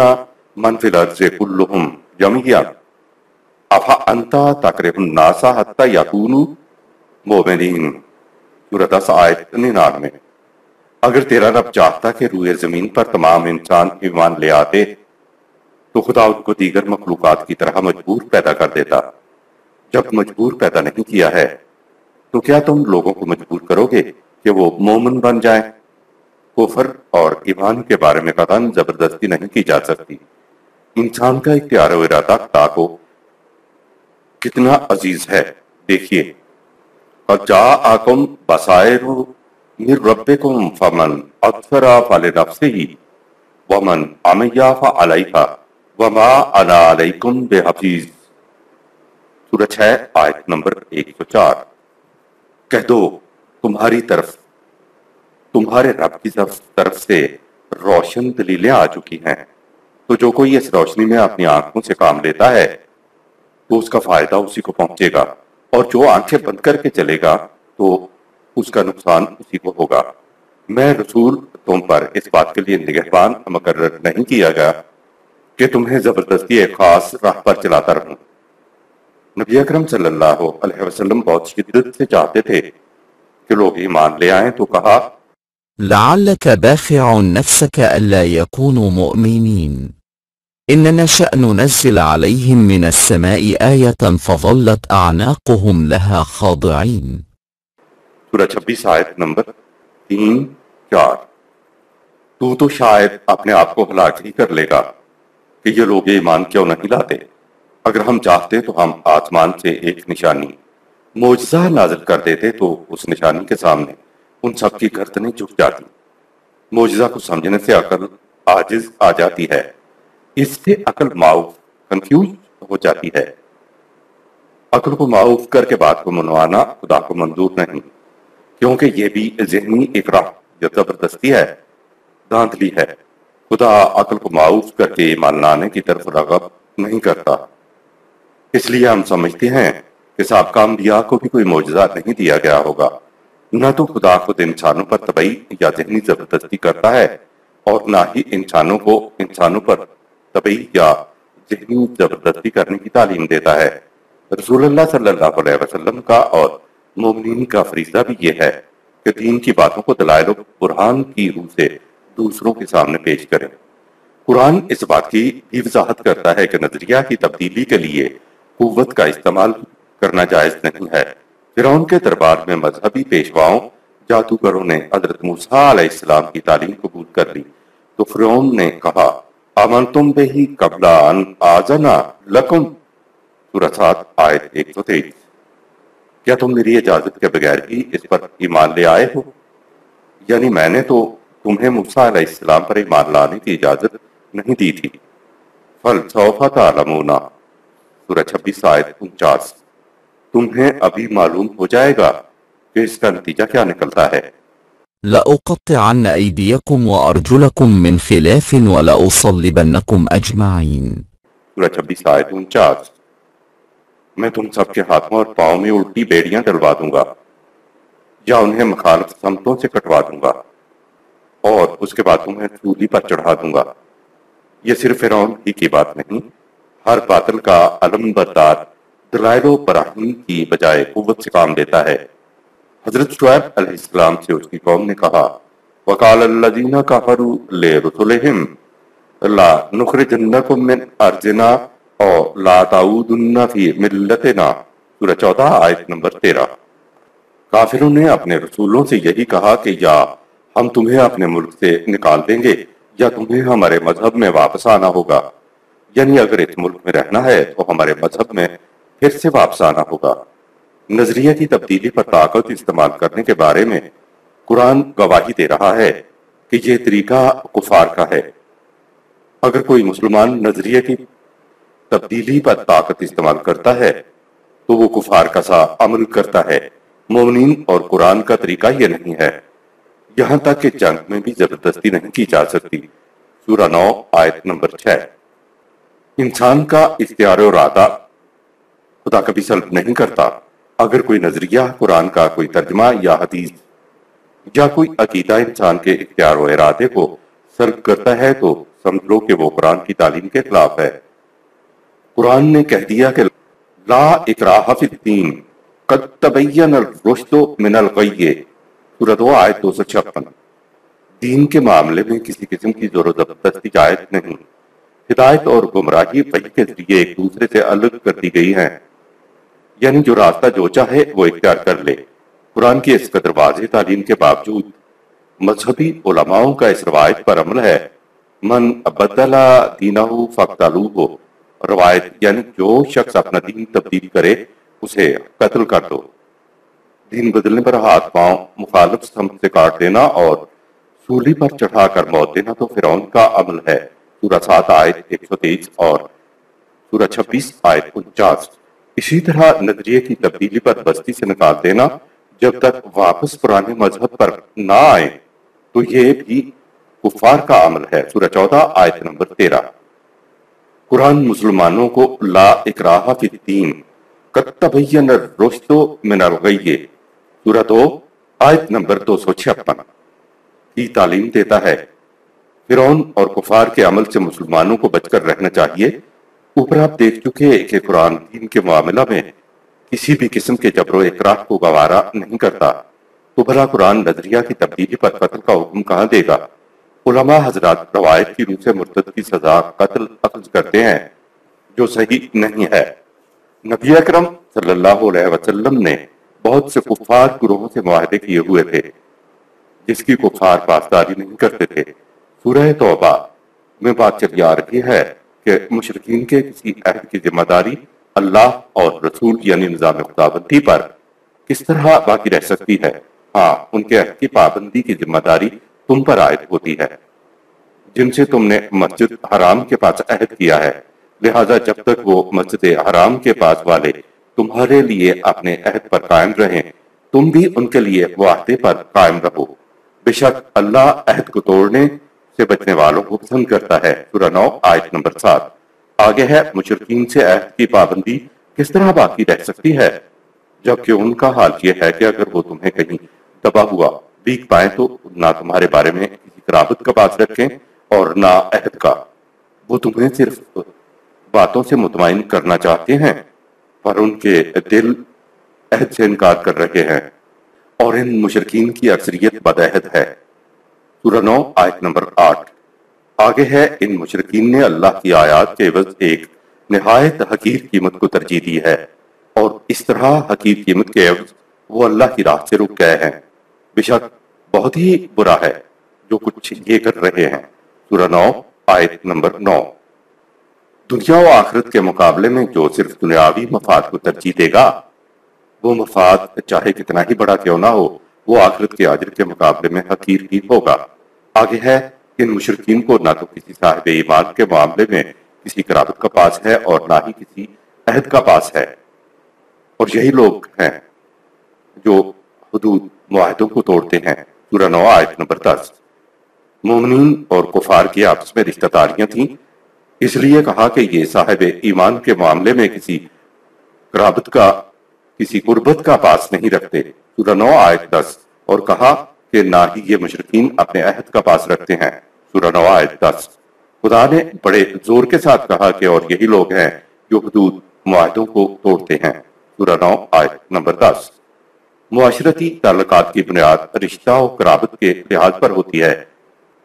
مَنْ فِي الْأَرْضِ كُلُّهُمْ جَمِيعًا أَفَأَنْتَ تَكْرِهُ النَّاسَ حَتَّى يَكُونُوا مُؤْمِنِينَ سورہ 10 آیت 99۔ اگر تیرا رب چاہتا کہ روئے زمین پر تمام انسان ایمان لے آتے تو خدا ان کو دیگر مخلوقات کی طرح مجبور پیدا کر دیتا۔ جب مجبور پیدا نہیں کیا ہے تو کیا تم لوگوں کو مجبور کرو گے کہ وہ مومن بن جائیں؟ کفر اور ایمان کے بارے میں قطعاً زبردستی نہیں کی جا سکتی۔ انسان کا اختیار و ارادہ خدا کو کتنا عزیز ہے، دیکھیے قَدْ جَاءَكُمْ بَصَائِرُ مِن رَبِّكُمْ فَمَنْ أَبْصَرَ فَلِنَفْسِهِ وَمَنْ عَمِیَ فَعَلَیْهَا وَمَا أَنَا عَلَیْکُمْ بِحَفِیظ سورہ 6 آیت نمبر 104۔ کہہ دو تمہاری طرف تمہارے رب کی طرف سے روشن دلیلیں آ چکی ہیں، تو جو کوئی اس روشنی میں اپنی آنکھوں سے کام لیتا ہے تو اس کا فائدہ اسی کو پہنچے گا، اور جو آنکھیں بند کر کے چلے گا تو اس کا نقصان اسی کو ہوگا۔ میں رسول تم پر اس بات کے لیے نگہبان مقرر نہیں کیا گیا کہ تمہیں زبردستی ایک خاص راہ پر چلاتا رہوں۔ نبی اکرم صلی اللہ علیہ وسلم بہت شدت سے چاہتے تھے کہ لوگ ایمان لے آئیں، تو کہا لعلك باخع نفسك ألا يكونوا مؤمنين إن نشأ ننزل عليهم من السماء آية فظلت أعناقهم لها خاضعين۔ سورہ 26 آیت نمبر 3-4۔ تو شاید اپنے آپ کو ہلاک ہی کر لے گا کہ یہ لوگ ایمان کیوں نہیں لاتے۔ اگر ہم چاہتے تو ہم آسمان سے ایک نشانی معجزہ نازل کر دیتے تو اس نشانی کے سامنے ان سب کی گردنیں جھک جاتی۔ معجزہ کو سمجھنے سے عقل عاجز آ جاتی ہے، اس سے عقل معاف کنفیوز ہو جاتی ہے۔ عقل کو معاف کر کے بات کو منوانا خدا کو منظور نہیں، کیونکہ یہ بھی ذہنی اکراہ یا زبردستی ہے، دھاندلی ہے۔ خدا عقل کو معاف کر کے ایمان لانے کی طرف رغب نہیں کرتا۔ اس لیے ہم سمجھتے ہیں کہ سابقہ انبیاء کو بھی کوئی معجزہ نہیں دیا گیا ہوگا۔ نہ تو خدا خود انسانوں پر طبعی یا ذہنی زبردستی کرتا ہے، اور نہ ہی انسانوں کو انسانوں پر طبعی یا ذہنی زبردستی کرنے کی تعلیم دیتا ہے۔ رسول اللہ صلی اللہ علیہ وسلم کا اور مومنین کا فریضہ بھی یہ ہے کہ دین کی باتوں کو دلائل و برہان کی روح سے دوسروں کے سامنے پیش کریں۔ قرآن اس بات کی بھی وضاحت کرتا ہے کہ نظریہ کی تبدیلی کے لیے قوت کا استعمال کرنا جائز نہیں ہے۔ فرعون کے دربار میں مذہبی پیشواؤں جادوگروں نے حضرت موسیٰ علیہ السلام کی تعلیم قبول کر لی تو فرعون نے کہا آمنتم بہ قبل ان آذن لکم، سورہ 7 آیت 123۔ کیا تم میری اجازت کے بغیر ہی اس پر ایمان لے آئے ہو؟ یعنی میں نے تو تمہیں موسیٰ علیہ السلام پر ایمان لانے کی اجازت نہیں دی تھی۔ فَلْسَوْفَ تَعْلَمُونَ، سورہ 26 آیت 49۔ تمہیں ابھی معلوم ہو جائے گا کہ اس کا نتیجہ کیا نکلتا ہے۔ لأقطعن أيديكم وأرجلكم من خلاف ولأصلبنكم أجمعين۔ سورہ 26 آیت 49۔ میں تم سب کے ہاتھوں اور پاؤں میں الٹی بیڑیاں ڈلوا دوں گا یا انہیں مخالف سمتوں سے کٹوا دوں گا اور اس کے بعد تمہیں سولی پر چڑھا دوں گا۔ یہ صرف فرعون ہی کی بات نہیں، ہر باطل کا علم بردار دلائل و براہین کی بجائے قوت سے کام لیتا ہے۔ حضرت شعیب علیہ السلام سے اس کی قوم نے کہا وَقَالَ الَّذِينَ كَفَرُوا لِرُسُلِهِمْ لَا نُخْرِجَنَّكُمْ مِنْ أَرْضِنَا أَوْ لَا تَعُودُنَّ فِي مِلَّتِنَا، سورہ 14 آیت نمبر 13۔ کافروں نے اپنے رسولوں سے یہی کہا کہ یا ہم تمہیں اپنے ملک سے نکال دیں گے یا تمہیں ہمارے مذہب میں واپس آنا ہوگا، یعنی اگر اس ملک میں رہنا ہے تو ہمارے مذہب میں پھر سے واپس آنا ہوگا۔ نظریہ کی تبدیلی پر طاقت استعمال کرنے کے بارے میں قرآن گواہی دے رہا ہے کہ یہ طریقہ کفار کا ہے۔ اگر کوئی مسلمان نظریہ کی تبدیلی پر طاقت استعمال کرتا ہے تو وہ کفار کا سا عمل کرتا ہے۔ مومنین اور قرآن کا طریقہ یہ نہیں ہے، یہاں تک کہ جنگ میں بھی زبردستی نہیں کی جا سکتی۔ سورہ 9 آیت نمبر 6۔ انسان کا اختیار و ارادہ خدا کبھی سلب نہیں کرتا۔ اگر کوئی نظریہ، قرآن کا کوئی ترجمہ یا حدیث یا کوئی عقیدہ انسان کے اختیار و ارادے کو سلب کرتا ہے تو سمجھ لو کہ وہ قرآن کی تعلیم کے خلاف ہے۔ قرآن نے کہہ دیا کہ لا اکراہ فی الدین قد تبین الرشد من الغی، سورہ 2 آیت 256۔ دین کے معاملے میں کسی قسم کی زور و زبردستی جائز نہیں۔ ہدایت اور گمراہی وحی کے ذریعے ایک دوسرے سے الگ کر دی گئی ہیں، یعنی جو راستہ جو چاہے وہ اختیار کر لے۔ قرآن کی اس قدر واضح تعلیم کے باوجود مذہبی علماؤں کا اس روایت پر عمل ہے من بدل دینہ فقتلوہ، روایت یعنی جو شخص اپنا دین تبدیل کرے اسے قتل کر دو۔ دین بدلنے پر ہاتھ پاؤں مخالف سمت سے کاٹ دینا اور سولی پر چڑھا کر موت دینا تو فرعون کا عمل ہے۔ سورہ 7 آیت 123 اور سورہ 26 آیت 49۔ اسی طرح نظریے کی تبدیلی پر بستی سے نکال دینا جب تک واپس پرانے مذہب پر نہ آئے تو یہ بھی کفار کا عمل ہے۔ سورہ 14 آیت نمبر 13۔ قرآن مسلمانوں کو لا اکراہ فی الدین قد تبین الرشد من الغی، سورہ 2 آیت نمبر 256 کی تعلیم دیتا ہے۔ فرعون اور کفار کے عمل سے مسلمانوں کو بچ کر رہنا چاہیے۔ اوپر آپ دیکھ چکے کہ قرآن دین کے معاملہ میں کسی بھی قسم کے جبر و اکراه کو گوارا نہیں کرتا، تو بھلا قرآن نظریہ کی تبدیلی پر قتل کا حکم کہاں دے گا؟ علماء حضرات روایت کی روح سے مرتد کی سزا قتل اخذ کرتے ہیں، جو صحیح نہیں ہے۔ نبی اکرم صلی اللہ علیہ وسلم نے بہت سے کفار گروہوں سے معاہدے کیے ہوئے تھے جس کی کفار پاسداری نہیں کرتے تھے۔ سورہ توبہ میں بات چلی آ رہی ہے کہ مشرکین کے کسی عہد کی ذمہ داری اللہ اور رسول یعنی نظام خداوندی پر کس طرح باقی رہ سکتی ہے؟ ہاں، ان کے عہد کی پابندی کی ذمہ داری تم پر عائد ہوتی ہے جن سے تم نے مسجد حرام کے پاس عہد کیا ہے، لہذا جب تک وہ مسجد حرام کے پاس والے تمہارے لیے اپنے عہد پر قائم رہیں، تم بھی ان کے لیے معاہدے پر قائم رہو۔ بے شک اللہ عہد کو توڑنے سے بچنے والوں کو پسند کرتا ہے۔ سورہ 9 آیت نمبر 7۔ آگے ہے مشرکین سے عہد کی پابندی کس طرح باقی رہ سکتی ہے، جبکہ ان کا حال یہ ہے کہ اگر وہ تمہیں کہیں دبا ہوا بھیگ پائیں تو نہ تمہارے بارے میں کسی قرابت کا باز رکھیں اور نہ عہد کا۔ وہ تمہیں صرف باتوں سے مطمئن کرنا چاہتے ہیں، پر ان کے دل عہد سے انکار کر رہے ہیں، اور ان مشرکین کی اکثریت بدعہد ہے۔ سورہ 9 آیت نمبر 8۔ آگے ہے ان مشرکین نے اللہ کی آیات کے عوض ایک نہایت حقیر قیمت کو ترجیح دی ہے، اور اس طرح حقیر قیمت کے عوض وہ اللہ کی راہ سے رک گئے ہیں۔ بے شک بہت ہی برا ہے جو کچھ یہ کر رہے ہیں۔ سورہ 9 آیت نمبر 9۔ دنیا و آخرت کے مقابلے میں جو صرف دنیاوی مفاد کو ترجیح دے گا، وہ مفاد چاہے کتنا ہی بڑا کیوں نہ ہو، وہ آخرت کے اجر کے مقابلے میں حقیر ہی ہوگا۔ آگے ہے ان مشرکین کو نہ تو کسی صاحب ایمان کے معاملے میں کسی قرابت کا پاس ہے اور نہ ہی کسی عہد کا پاس ہے، اور یہی لوگ ہیں جو حدود معاہدوں کو توڑتے ہیں۔ سورہ 9 آیت نمبر 10۔ مومنین اور کفار کی آپس میں رشتہ داریاں تھیں، اس لیے کہا کہ یہ صاحب ایمان کے معاملے میں کسی قرابت کا کسی قربت کا پاس نہیں رکھتے۔ سورہ 9 آیت 10۔ اور کہا کہ نہ ہی یہ مشرکین اپنے عہد کا پاس رکھتے ہیں۔ سورہ 9 آیت 10۔ خدا نے بڑے زور کے ساتھ کہا کہ اور یہی لوگ ہیں جو حدود معاہدوں کو توڑتے ہیں۔ سورہ 9 آیت نمبر 10۔ معاشرتی تعلقات کی بنیاد رشتہ و قرابت کے لحاظ پر ہوتی ہے،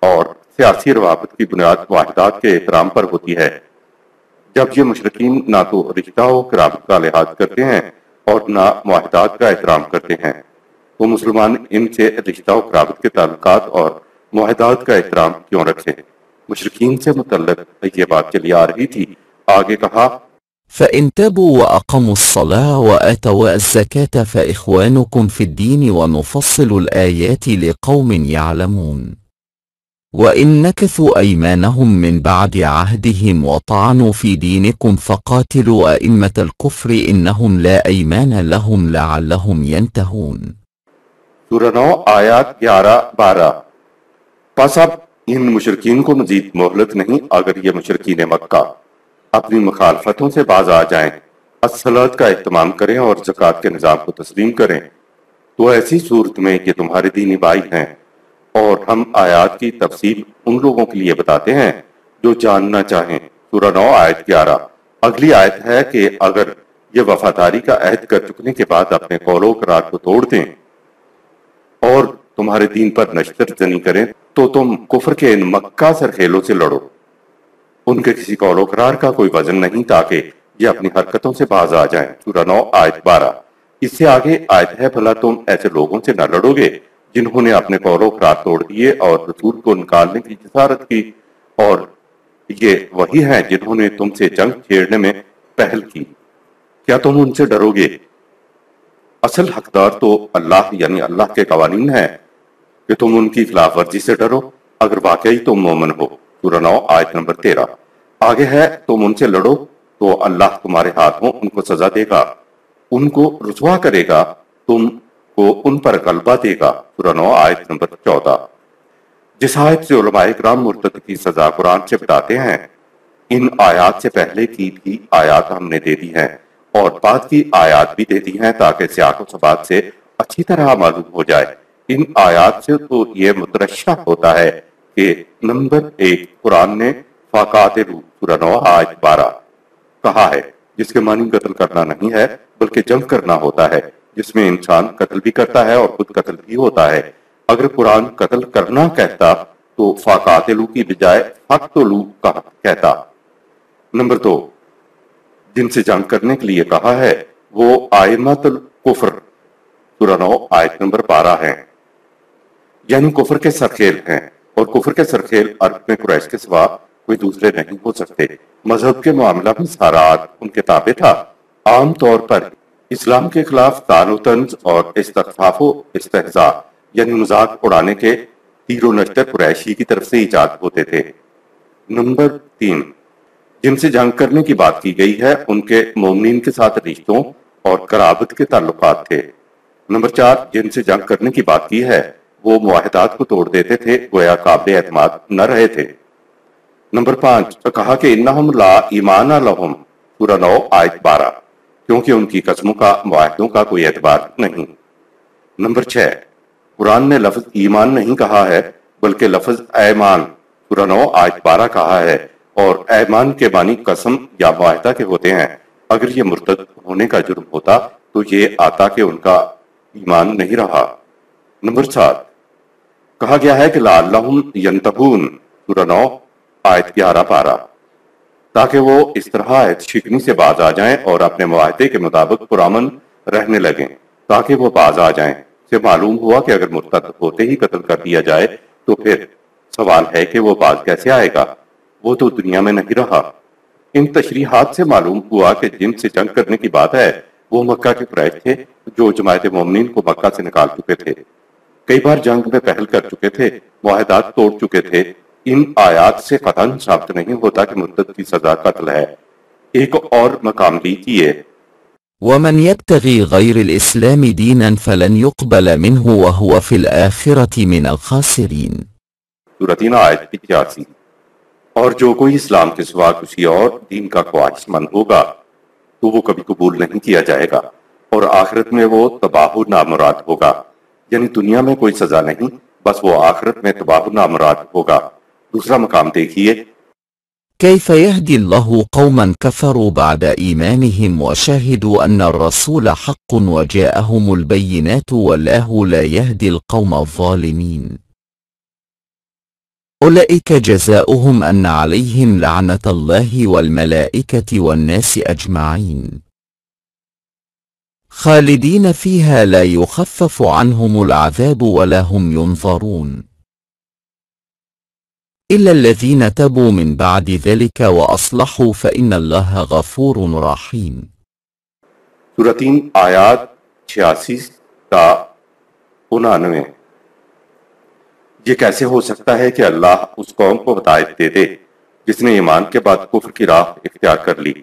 اور سیاسی روابط کی بنیاد معاہدات کے احترام پر ہوتی ہے۔ جب یہ مشرکین نہ تو رشتہ و قرابت کا لحاظ کرتے ہیں اور نہ معاہدات کا احترام کرتے ہیں، تو مسلمان ان سے رشتہ و قرابت کے تعلقات اور معاہدات کا احترام کیوں رکھیں؟ مشرکین سے متعلق یہ بات چلی آ رہی تھی۔ آگے کہا فإن تابوا وأقاموا الصلاة وآتوا الزكاة فإخوانكم في الدين ونفصل الآيات لقوم يعلمون وإن نكثوا أيمانهم من بعد عهدهم وطعنوا في دينكم فقاتلوا أئمة الكفر إنهم لا أيمان لهم لعلهم ينتهون۔ سورہ 9 آیات 11-12۔ پس اب ان مشرکین کو مزید مہلت نہیں اگر یہ مشرکین مکہ اپنی مخالفتوں سے باز آ جائیں، الصلاۃ کا اہتمام کریں اور زکوٰۃ کے نظام کو تسلیم کریں، تو ایسی صورت میں یہ تمہارے دینی بھائی ہیں، اور ہم آیات کی تفصیل ان لوگوں کے لیے بتاتے ہیں جو جاننا چاہیں۔ سورہ 9 آیت 11۔ اگلی آیت ہے کہ اگر یہ وفاداری کا عہد کر چکنے کے بعد اپنے قول و اقرار کو توڑ دیں اور تمہارے دین پر نشتر زنی کریں، تو تم کفر کے ان مکہ سرخیلوں سے لڑو۔ ان کے کسی قول و اقرار کا کوئی وزن نہیں تاکہ یہ اپنی حرکتوں سے باز آ جائیں۔ سورہ 9 آیت 12۔ اس سے آگے آیت ہے بھلا تم ایسے لوگوں سے نہ لڑو گے جنہوں نے اپنے قول و اقرار توڑ دیے اور رسول کو نکالنے کی جسارت کی، اور یہ وہی ہیں جنہوں نے تم سے جنگ چھیڑنے میں پہل کی۔ کیا تم ان سے ڈرو گے؟ اصل حقدار تو اللہ یعنی اللہ کے قوانین ہیں کہ تم ان کی خلاف ورزی سے ڈرو اگر واقعی تم مومن ہو۔ سورہ 9 آیت نمبر 13۔ آگے ہے تم ان سے لڑو تو اللہ تمہارے ہاتھوں ان کو سزا دے گا، ان کو رسوا کرے گا، تم کو ان پر غلبہ دے گا۔ سورہ 9 آیت نمبر 14۔ جس آیت سے علماء کرام مرتد کی سزا قرآن سے بتاتے ہیں، ان آیات سے پہلے کی بھی آیات ہم نے دے دی ہیں اور بعد کی آیات بھی دے دی ہیں تاکہ سیاق و سباق سے اچھی طرح معلوم ہو جائے ان آیات سے تو یہ مترشح ہوتا ہے کہ نمبر 1 قرآن نے فقاتلوا سورہ 9 آیت 12 کہا ہے، جس کے معنی قتل کرنا نہیں ہے بلکہ جنگ کرنا ہوتا ہے، جس میں انسان قتل بھی کرتا ہے اور خود قتل بھی ہوتا ہے۔ اگر قرآن قتل کرنا کہتا تو فقاتلوا کی بجائے فقتلوا کہتا۔ نمبر 2 جن سے جنگ کرنے کے لیے کہا ہے وہ ائمۃ الکفر سورہ 9 آیت نمبر 12 ہیں، یعنی کفر کے سرخیل ہیں، اور کفر کے سرخیل عرب میں قریش کے سوا کوئی دوسرے نہیں ہو سکتے۔ مذہب کے معاملہ میں سارا عرب ان کے تابع تھا۔ عام طور پر اسلام کے خلاف طعن و طنز اور استخفاف و استہزاء یعنی مذاق اڑانے کے تیر و نشتر قریشی کی طرف سے ایجاد ہوتے تھے۔ نمبر 3 جن سے جنگ کرنے کی بات کی گئی ہے ان کے مومنین کے ساتھ رشتوں اور قرابت کے تعلقات تھے۔ نمبر 4 جن سے جنگ کرنے کی بات کی ہے وہ معاہدات کو توڑ دیتے تھے، گویا قابل اعتماد نہ رہے تھے۔ نمبر 5 کہا کہ انہم لا ایمان لہم سورہ 9 آیت 12 کیونکہ ان کی قسموں کا معاہدوں کا کوئی اعتبار نہیں۔ نمبر 6 قرآن نے لفظ ایمان نہیں کہا ہے بلکہ لفظ ایمان سورہ 9 آیت 12 کہا ہے، اور ایمان کے معنی قسم یا معاہدہ کے ہوتے ہیں۔ اگر یہ مرتد ہونے کا جرم ہوتا تو یہ آتا کہ ان کا ایمان نہیں رہا۔ نمبر 7 کہا گیا ہے کہ لعلہم ینتہون سورہ 9 آیت 11-12 تاکہ وہ اس طرح عہد شکنی سے باز آ جائیں اور اپنے معاہدے کے مطابق پرامن رہنے لگیں، تاکہ وہ باز آ جائیں۔ سے معلوم ہوا کہ اگر مرتد ہوتے ہی قتل کر دیا جائے تو پھر سوال ہے کہ وہ باز کیسے آئے گا، وہ تو دنیا میں نہیں رہا۔ ان تشریحات سے معلوم ہوا کہ جن سے جنگ کرنے کی بات ہے وہ مکہ کے قریش تھے جو جماعت مومنین کو مکہ سے نکال چکے تھے، کئی بار جنگ میں پہل کر چکے تھے، معاہدات توڑ چکے تھے۔ ان آیات سے قطعاً ثابت نہیں ہوتا کہ مرتد کی سزا قتل ہے۔ ایک اور مقام لیجیے، ومن يبتغي غير الإسلام دينا فلن يقبل منه وهو في الآخرة من الخاسرين سورہ 3 آیت 85 اور جو کوئی اسلام کے سوا کسی اور دین کا خواہش مند ہوگا تو وہ کبھی قبول نہیں کیا جائے گا، اور آخرت میں وہ تباہ و نامراد ہوگا، یعنی دنیا میں کوئی سزا نہیں، بس وہ آخرت میں تباہ و نامراد ہوگا۔ دوسرا مقام دیکھیے، كيف يهدي الله قوما كفروا بعد إيمانهم وشهدوا أن الرسول حق وجاءهم البينات والله لا يهدي القوم الظالمين أولئك جزاؤهم أن عليهم لعنة الله والملائكة والناس أجمعين خالدين فيها لا يخفف عنهم العذاب ولا هم ينظرون إلا الذين تابوا من بعد ذلك وأصلحوا فإن الله غفور رحيم سورہ 3 آیات 86 تا 89 یہ کیسے ہو سکتا ہے کہ اللہ اس قوم کو ہدایت دے دے جس نے ایمان کے بعد کفر کی راہ اختیار کر لی،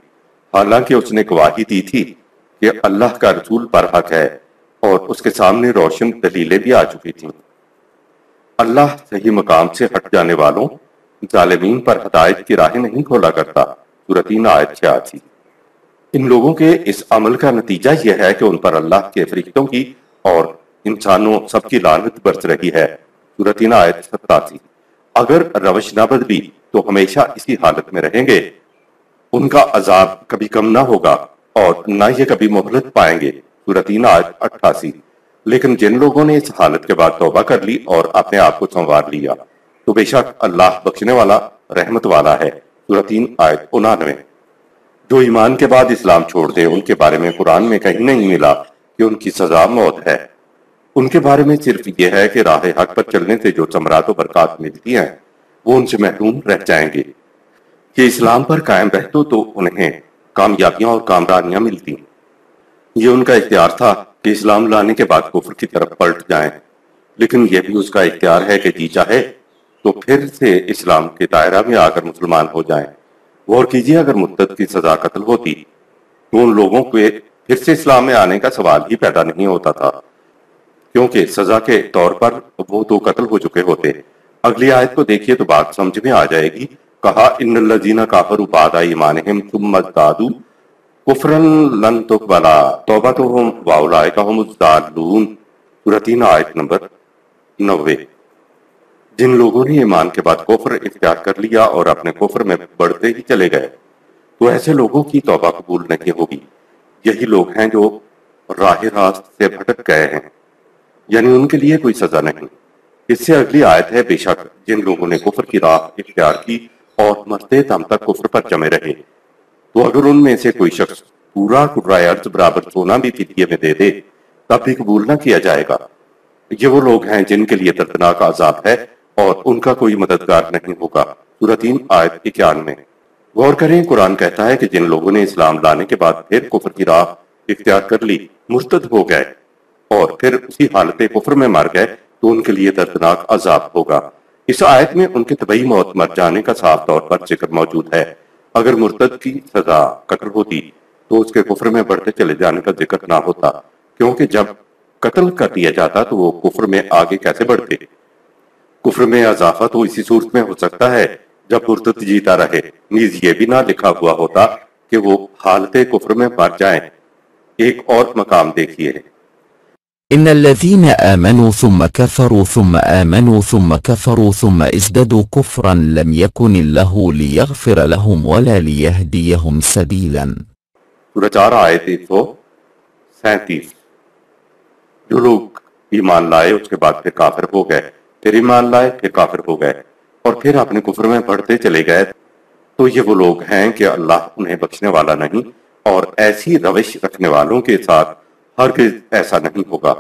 حالانکہ اس نے گواہی دی تھی کہ اللہ کا رسول برحق ہے اور اس کے سامنے روشن دلیلیں بھی آ چکی تھیں۔ اللہ صحیح مقام سے ہٹ جانے والوں ظالمین پر ہدایت کی راہیں نہیں کھولا کرتا۔ سورہ 3 آیت 86 ان لوگوں کے اس عمل کا نتیجہ یہ ہے کہ ان پر اللہ کے فرشتوں کی اور انسانوں سب کی لعنت برس رہی ہے۔ سورہ 3 آیت 87 اگر روش نہ بدلی تو ہمیشہ اسی حالت میں رہیں گے، ان کا عذاب کبھی کم نہ ہوگا اور نہ یہ کبھی مہلت پائیں گے۔ سورہ 3 آیت 88 لیکن جن لوگوں نے اس حالت کے بعد توبہ کر لی اور اپنے آپ کو سنوار لیا تو بے شک اللہ بخشنے والا رحمت والا ہے۔ سورہ 3 آیت 99 جو ایمان کے بعد اسلام چھوڑ دے ان کے بارے میں قرآن میں کہیں نہیں ملا کہ ان کی سزا موت ہے۔ ان کے بارے میں صرف یہ ہے کہ راہ حق پر چلنے سے جو ثمرات و برکات ملتی ہیں وہ ان سے محروم رہ جائیں گے۔ کہ اسلام پر قائم رہتو تو انہیں کامیابیاں اور کامرانیاں ملتی، یہ ان کا اختیار تھا کہ اسلام لانے کے بعد کفر کی طرف پلٹ جائیں، لیکن یہ بھی اس کا اختیار ہے کہ جی چاہے تو پھر سے اسلام کے دائرہ میں آ کر مسلمان ہو جائیں۔ غور کیجئے اگر مرتد کی سزا قتل ہوتی تو ان لوگوں کے پھر سے اسلام میں آنے کا سوال ہی پیدا نہیں ہوتا تھا، کیونکہ سزا کے طور پر وہ تو قتل ہو چکے ہوتے۔ اگلی آیت کو دیکھیے تو بات سمجھ میں آ جائے گی۔ کہا ان الذین کافروا بعد ایمانہم ثم ازدادوا کفرا لن تقبل توبتہم واولئک ھم الضالون سورہ 3 آیت نمبر 90۔ جن لوگوں نے ایمان کے بعد کفر اختیار کر لیا اور اپنے کفر میں بڑھتے ہی چلے گئے تو ایسے لوگوں کی توبہ قبول نہیں ہوگی۔ یہی لوگ ہیں جو راہ راست سے بھٹک گئے ہیں، یعنی ان کے لیے کوئی سزا نہیں۔ اس سے اگلی آیت ہے، بے شک جن لوگوں نے کفر کی راہ اختیار کی اور مرتے دم تک کفر پر جمے رہے تو اگر ان میں سے کوئی شخص پورا کرۂ ارض برابر سونا بھی فدیے میں دے دے تب بھی قبول نہ کیا جائے گا۔ یہ وہ لوگ ہیں جن کے لیے دردناک عذاب ہے اور ان کا کوئی مددگار نہیں ہوگا۔ سورہ 3 آیت 91۔ غور کریں، قرآن کہتا ہے کہ جن لوگوں نے اسلام لانے کے بعد پھر کفر کی راہ اختیار کر لی، مرتد ہو گئے اور پھر اسی حالت کفر میں مر گئے تو ان کے لیے دردناک عذاب ہوگا۔ اس آیت میں ان کے طبعی موت مر جانے کا صاف طور پر ذکر موجود ہے۔ اگر مرتد کی سزا قتل ہوتی تو اس کے کفر میں بڑھتے چلے جانے کا ذکر نہ ہوتا، کیونکہ جب قتل کر دیا جاتا تو وہ کفر میں آگے کیسے بڑھتے؟ کفر میں اضافہ تو اسی صورت میں ہو سکتا ہے جب مرتد جیتا رہے، نیز یہ بھی نہ لکھا ہوا ہوتا کہ وہ حالت کفر میں مر جائیں۔ ایک اور مقام دیکھیے، إن الذين آمنوا ثم كفروا ثم آمنوا ثم كفروا ثم ازدادوا كفرا لم يكن الله ليغفر لهم ولا ليهديهم سبيلا۔ سورہ 4 آیت 137۔ جو لوگ ایمان لائے اس کے بعد پھر کافر ہو گئے، پھر ایمان لائے پھر کافر ہو گئے اور پھر اپنے کفر میں بڑھتے چلے گئے تو یہ وہ لوگ ہیں کہ اللہ انہیں بخشنے والا نہیں، اور ایسی روش رکھنے والوں کے ساتھ ہرگز ایسا نہیں ہوگا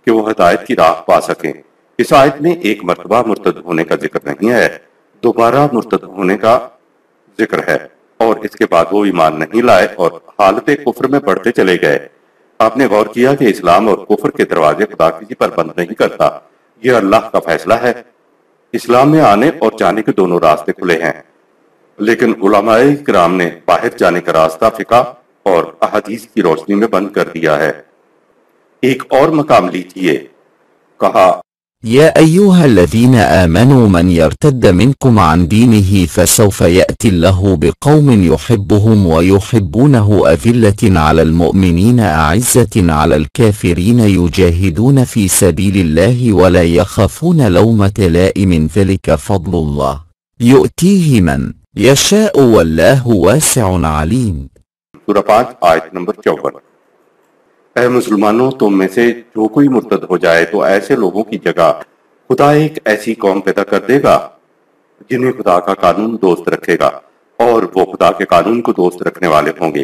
کہ وہ ہدایت کی راہ پا سکیں۔ اس آیت میں ایک مرتبہ مرتد ہونے کا ذکر نہیں ہے، دوبارہ مرتد ہونے کا ذکر ہے، اور اس کے بعد وہ ایمان نہیں لائے اور حالت کفر میں بڑھتے چلے گئے۔ آپ نے غور کیا کہ اسلام اور کفر کے دروازے خدا کسی پر بند نہیں کرتا، یہ اللہ کا فیصلہ ہے۔ اسلام میں آنے اور جانے کے دونوں راستے کھلے ہیں، لیکن علماء کرام نے باہر جانے کا راستہ فقہ اور احادیث کی روشنی میں بند کر دیا ہے۔ ایک اور مقام لیجیے، کہا يا أيها الذين آمنوا من يرتد منكم عن دينه فسوف يأتي الله بقوم يحبهم ويحبونه أذلة على المؤمنين أعزة على الكافرين يجاهدون في سبيل الله ولا يخافون لومة لائم ذلك فضل الله يؤتيه من يشاء والله واسع عليم۔ سورہ 5 آیت نمبر 54۔ اے مسلمانوں، تم میں سے جو کوئی مرتد ہو جائے تو ایسے لوگوں کی جگہ خدا ایک ایسی قوم پیدا کر دے گا جنہیں خدا کا قانون دوست رکھے گا، اور وہ خدا کے قانون کو دوست رکھنے والے ہوں گے۔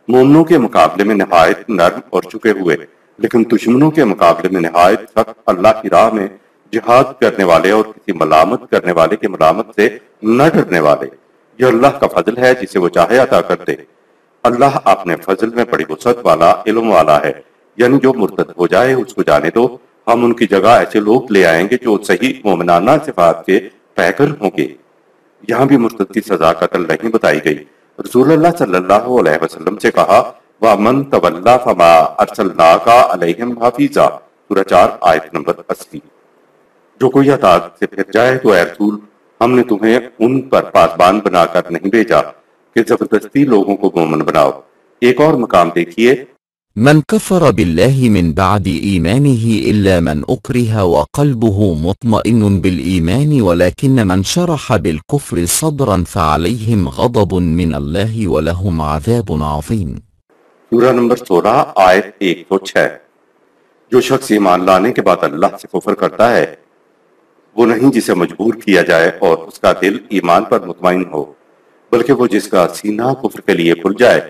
مومنوں کے مقابلے میں نہایت نرم اور جھکے ہوئے، لیکن دشمنوں کے مقابلے میں نہایت سخت، اللہ کی راہ میں جہاد کرنے والے اور کسی ملامت کرنے والے کی ملامت سے نہ ڈرنے والے۔ یہ اللہ کا فضل ہے جسے وہ چاہے عطا کر دے۔ اللہ اپنے فضل میں بڑی وسعت والا، علم والا ہے۔ یعنی جو مرتد ہو جائے اس کو جانے دو، ہم ان کی جگہ ایسے لوگ لے آئیں گے جو صحیح مومنانہ صفات کے پیکر ہوں گے۔ یہاں بھی مرتد کی سزا قتل نہیں بتائی گئی۔ رسول اللہ صلی اللہ علیہ وسلم سے کہا، وَمَن تَوَلَّا فَمَا أَرْسَلْنَاكَ عَلَيْهِمْ حَفِيظًا، سورہ 4 آیت نمبر 80۔ جو کوئی اطاعت سے پھر جائے تو اے رسول، ہم نے تمہیں ان پر پاسبان بنا کر نہیں بھیجا کہ زبردستی لوگوں کو مومن بناؤ۔ ایک اور مقام دیکھیے، من كفر بالله من بعد إيمانه إلا من أكره وقلبه مطمئن بالإيمان ولكن من شرح بالكفر صدرا فعليهم غضب من الله ولهم عذاب عظيم۔ سورہ نمبر 16 آیت 106۔ جو شخص ایمان لانے کے بعد اللہ سے کفر کرتا ہے وہ نہیں جسے مجبور کیا جائے اور اس کا دل ایمان پر مطمئن ہو، بلکہ وہ جس کا سینہ کفر کے لیے کھل جائے،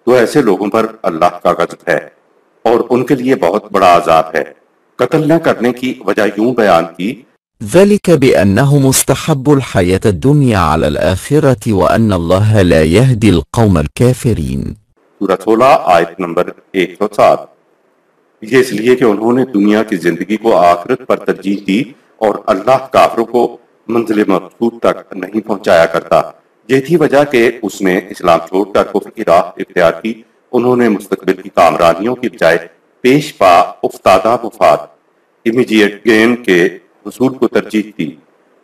تو ایسے لوگوں پر اللہ کا غضب ہے اور ان کے لیے بہت بڑا عذاب ہے۔ قتل نہ کرنے کی وجہ یوں بیان کی، ذلك بأنهم استحبوا الحياة الدنيا على الآخرة وأن الله لا يهدي القوم الكافرين۔ سورہ 16 آیت نمبر 107۔ یہ اس لیے کہ انہوں نے دنیا کی زندگی کو آخرت پر ترجیح دی اور اللہ کافروں کو منزل مقصود تک نہیں پہنچایا کرتا۔ یہ تھی وجہ کہ اس نے اسلام چھوڑ کر کفر کی راہ اختیار کی۔ انہوں نے مستقبل کی کامرانیوں کی بجائے پیش پا افتادہ مفاد، امیجیٹ گین کے حصول کو ترجیح دی،